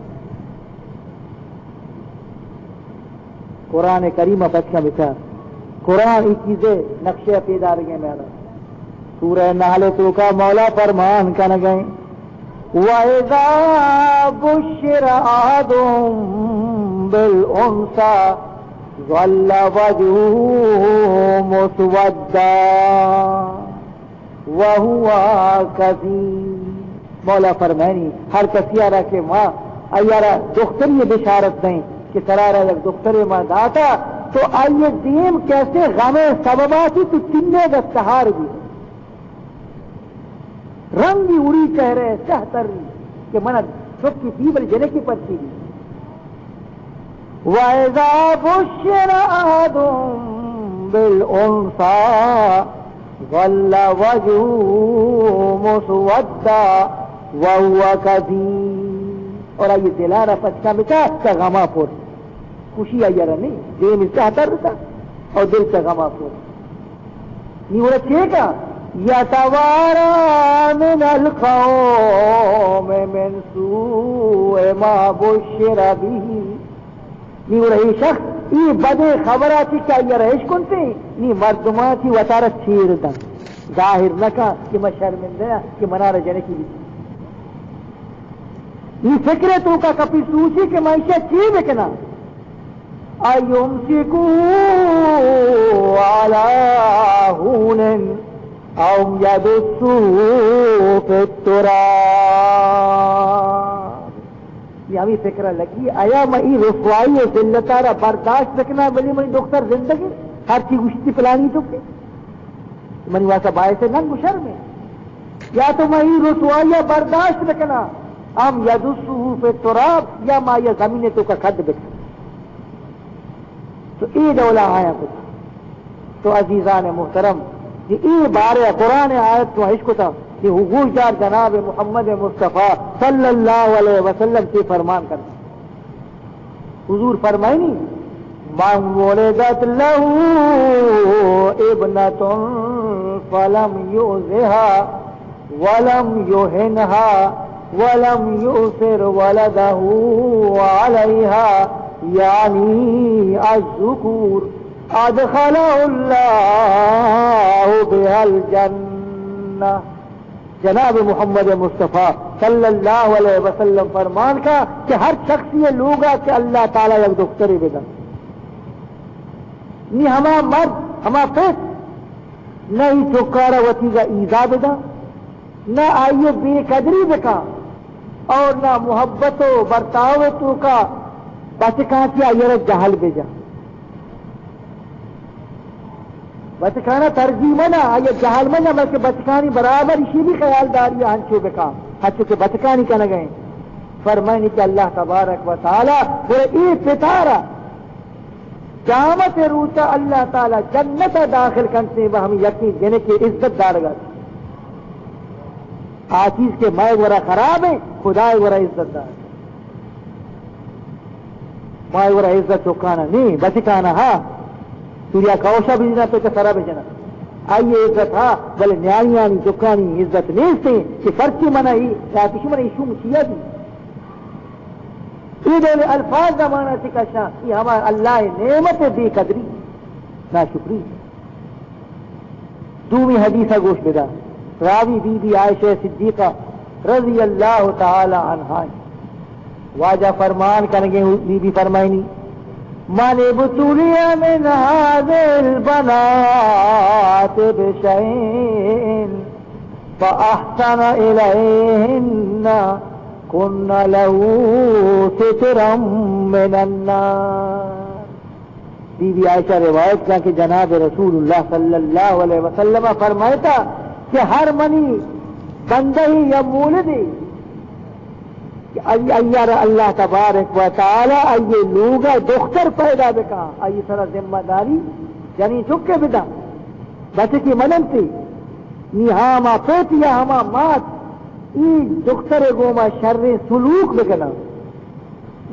Speaker 1: قرآن کریم بچہ بچار قرآن کی چیزیں نقشے پیدا رہے میرا سورہ نحل تو کا مولا فرمان کا نہ گئے وَإِذَا بُشِّرَ أَحَدُهُم بِالْأُنثَىٰ ظَلَّ وَجْهُهُ مُسْوَدًّا وَهُوَ كَظِيمٌ. مولا فرمانی ہر کسی را کہ ماں ایارا دختر یہ بشارت دیں کہ سرارا یک دختر ماں داتا تو آئیے دیم کیسے غم سبباتی تو چنے دستہار بھی رنگی اڑی چہرے چہتر کہ منہ چھپ کی پیبل جنے کی پرچی بھی. وَإِذَا بُشِّرَ أَحَدُهُم بِالْأُنثَىٰ ظَلَّ وَجْهُهُ مُسْوَدًّا وَهُوَ كَظِيمٌ. اور آئیے دلارا پچکا بچا کا غما پور خوشی آئیارا نہیں دل میں چہتر رہتا اور دل سے غما پور نہیں ہو رہا چھے کا يَتَوَارَى مِنَ الْقَوْمِ مِنْ سُوءِ مَا بُشِّرَ بِهِ. نہیں ہو رہی شخص یہ بدے خبراتی کیا یہ رہش کنتے نہیں مردماتی وطارت چھیر دا ظاہر نکا کہ میں شرمندہ کہ منا رجنے کی بھی یہ فکر تو کا کپی سوچی کہ معیشت چیز بکنا ایمسکو علی ہون او یدسو فی التراب. یہ ہمیں فکر لگی آیا میں ای رسوائی و ذلتارا برداشت رکھنا بلی منی دختر زندگی ہر چیز گشتی پلانی تو کی منی واسا باعث ننگ و شرم ہے یا تو میں ای رسوائی برداشت رکھنا ام یدسو فی التراب یا ما یہ زمین تو کا خد بکنا تو ای دولا آیا کچھ تو عزیزان محترم یہ ای بارے قرآن آیت تو عشق تھا کہ حقوق دار جناب محمد مصطفیٰ صلی اللہ علیہ وسلم سے فرمان کرتا حضور فرمائیں من ولدت له ابنة فلم يؤذها ولم يهنها ولم يؤثر ولده عليها يعني الذكور ادخله الله بها الجنة. جناب محمد مصطفیٰ صلی اللہ علیہ وسلم فرمان کا کہ ہر شخص یہ لوگا کہ اللہ تعالیٰ یک دختری بدا نہیں ہما مرد ہما پیس نہ ہی چکارا وطی کا ایزا بدا نہ آئیے بے قدری بکا اور نہ محبت و برتاو تو کا بچکا کی آئیر جہل بجا بچکانا ترجیح منا آئیے جہل منا بلکہ بچکانی برابر اسی بھی خیال داری ہنچو بکا ہنچو کہ بچکانی کا نہ گئے فرمائنی کہ اللہ تبارک و تعالی وہ ای ستارہ قیامت روتا اللہ تعالی جنت داخل کرتے وہ ہم یقین دینے کی عزت دارگا آچیز کے مائے ورہ خراب ہے خدای ورہ عزت دار مائے ورہ عزت چکانا نہیں بچکانا ہاں سوریا کوشا بھیجنا تو کسرا بھیجنا آئیے عزت ہاں بلے نیائی چکانی عزت نہیں سے کہ فرچی منائی شاپشی منائی شو مچیا دی یہ دولے الفاظ زمانہ سکا شاہ یہ ہمارا اللہ نعمت بے قدری نا شکری. دومی حدیثہ گوش بدا راوی بی بی عائشہ صدیقہ رضی اللہ تعالی عنہا واجہ فرمان کرنگے بی بی فرمائنی من ابتلی من هذه البنات بشيء فأحسن إليهن كن له سترا من النار. بی بی عائشہ روایت کیا کہ جناب رسول اللہ صلی اللہ علیہ وسلم فرماتا کہ ہر منی بندہ ہی یا مولدی ایار اللہ تبارک و تعالی آئیے لوگا دختر پیدا بکا آئیے سرا ذمہ داری یعنی چکے بدا بچے کی مدن تھی نی ہاما پیت یا ہما مات ای دختر گوما شر سلوک بکنا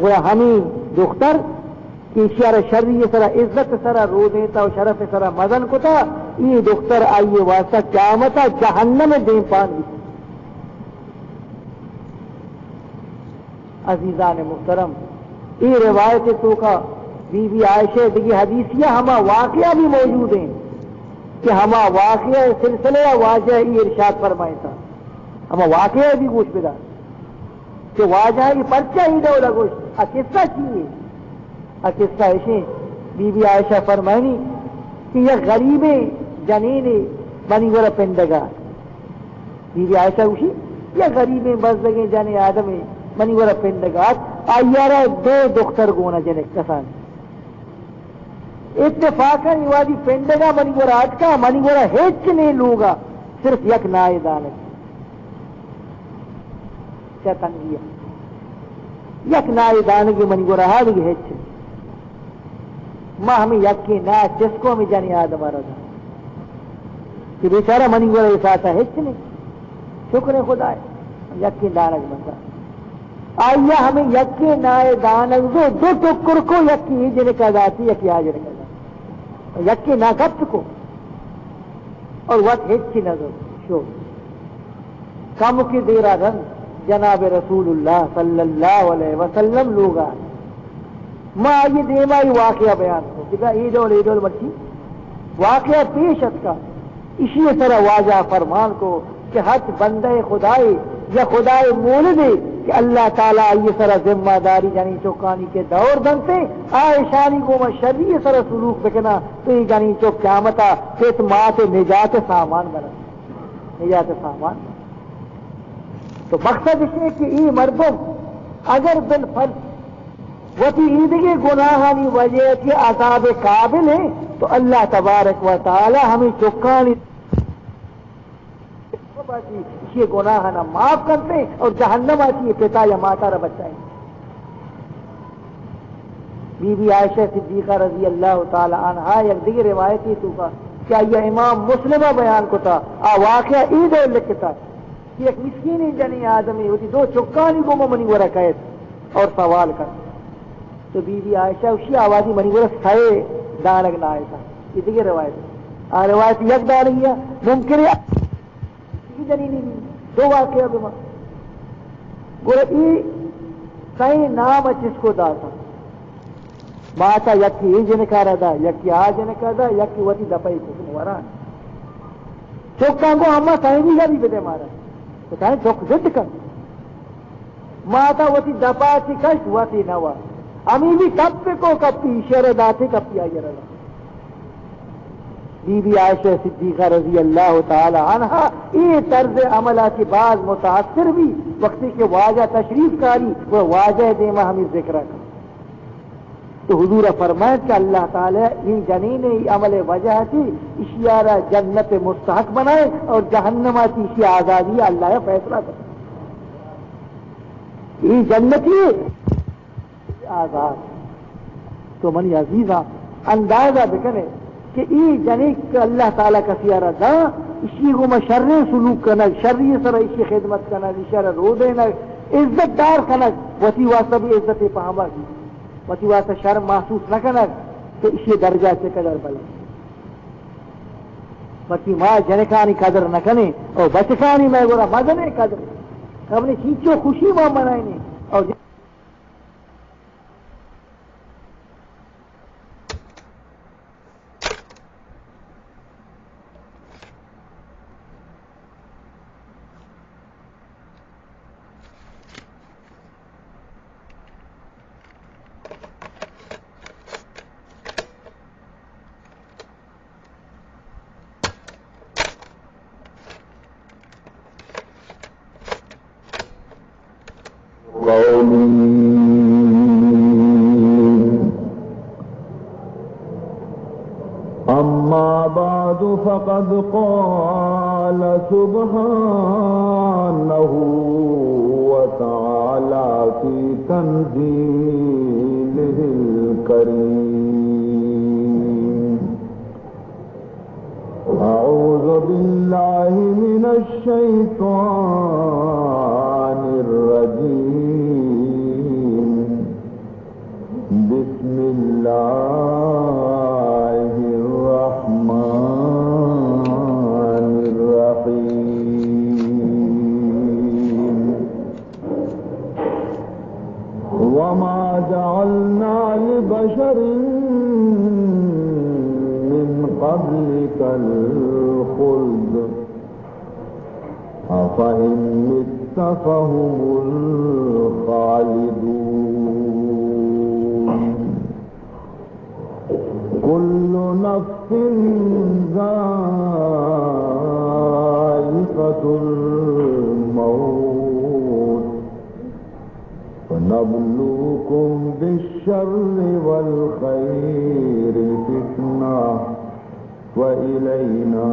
Speaker 1: گویا ہمیں دختر کی شر شری سرا عزت سرا رو دیتا و شرف سرا مدن کتا ای دختر آئیے واسطہ قیامتا جہنم دیں پان بھی. عزیزان محترم یہ روایت تو کا بی بی عائشہ دیگی حدیثیہ ہما واقعہ بھی موجود ہیں کہ ہما واقعہ سلسلہ واجہ ہی ارشاد فرمائے تھا ہما واقعہ بھی گوش بدا کہ واجہ ہی پرچہ ہی دو لگوش اکسہ چیئے اکسہ ایشیں بی بی عائشہ فرمائنی کہ یہ غریب جنین بنی گورا پندگا بی بی عائشہ اوشی یہ غریب بزدگیں جانے آدم بنی گورا پندگات آئیارا دو دختر گونا جنک کسان اتفاقا یہ وادی پندگا بنی گورا اٹکا بنی گورا ہیچ نہیں لوگا صرف یک نائے دانک کیا تنگیا یک نائے دانگی منی گورا ہاں گی ہیچ ماں ہمیں یکی نا جس کو ہمیں جانی آدم آ رہا کہ بیچارہ منی گورا یہ ساتھا ہیچ نہیں شکر خدا ہے یکی دانگ بنتا آئیا ہمیں یکی نائے دانگ دو ٹکر کو یکی ہی جنہیں کا داتی یکی آج رکھا داتی یکی نا کب چکو اور وقت ہیچ نظر شو کم کی دیرہ رنگ جناب رسول اللہ صلی اللہ علیہ وسلم لوگا ماں آئیے دیمائی واقعہ بیان کو کہ عیدول مرچی واقعہ پیشت کا اسی طرح واجہ فرمان کو کہ حج بندہ خدائی یا خدای مولدے کہ اللہ تعالیٰ یہ سرا ذمہ داری جانی چوکانی کے دور بنتے آئشانی کو شرعی سرا سلوک بکنا تو یہ جانی چوک قیامتا کہ مات نجات سامان بنا نجات سامان تو مقصد اس ہے کہ ای مردم اگر بالفرض وہ عیدگی گناہانی وجہ کی عذاب قابل ہیں تو اللہ تبارک و تعالی ہمیں چکانی یہ گناہ نہ معاف کرتے اور جہنم آتی ہے پتا یا ماتا را بچائیں بی بی عائشہ صدیقہ رضی اللہ تعالی عنہا یک دیگر روایتی تو کا کیا یہ امام مسلمہ بیان کو تھا واقعہ عید لکھتا کہ ایک مسکین جنی آدمی ہوتی دو چکانی کو منی وہ رکھت اور سوال کر تو بی بی عائشہ اسی آوازی منی وہ سائے دانگ نہ آئے تھا یہ دیگر روایت روایت یک دانگی ہے ممکن ہے جنی نہیں دو واقعہ بما گوڑی کئی نام جس کو داتا ماتا یکی ای جنکارا دا یکی آ جنکارا دا یکی وطی دپائی کسن وران چوکاں کو ہمیں کہیں بھی جبی بدے مارا تو کہیں چوک زد کن ماتا وطی دپا چی کش وطی نوا ہمیں بھی کپ کو کپی اشارہ داتے کپی آئی رہا بی بی عائشہ صدیقہ رضی اللہ تعالی عنہ یہ طرز عملہ کی بعض متاثر بھی وقتی کے واجہ تشریف کاری وہ واجہ دیما ہمیں ذکر کر تو حضور فرمائے کہ اللہ تعالی یہ جنین عمل وجہ تھی اشیارہ جنت مستحق بنائے اور جہنمہ کی اسی آزادی اللہ فیصلہ کر یہ جنتی آزاد تو منی عزیزہ اندازہ بکنے کہ ای جنیک اللہ تعالیٰ کا سیارہ دا اسی کو میں شر سلوک کرنا شرعی سر اسی خدمت کرنا اشارہ رو دینا عزت دار کرنا وتی واسطہ بھی عزت پہما کی وتی واسطہ شرم محسوس نہ کرنا تو اسی درجہ سے قدر بلا وتی ماں جنکانی قدر نہ کرنے اور بچکانی میں گورا مزنے قدر ہم نے چیچو خوشی ماں منائیں اور
Speaker 2: أما بعد فقد قال سبحانه وتعالى في تنزيله الكريم أعوذ بالله من الشيطان الرجيم بسم الله الرحمن الرحيم وما جعلنا لبشر من قبلك الخلد أفإن مت فهم الخالدون كل نفس ذائقة الموت ونبلوكم بالشر والخير فتنة وإلينا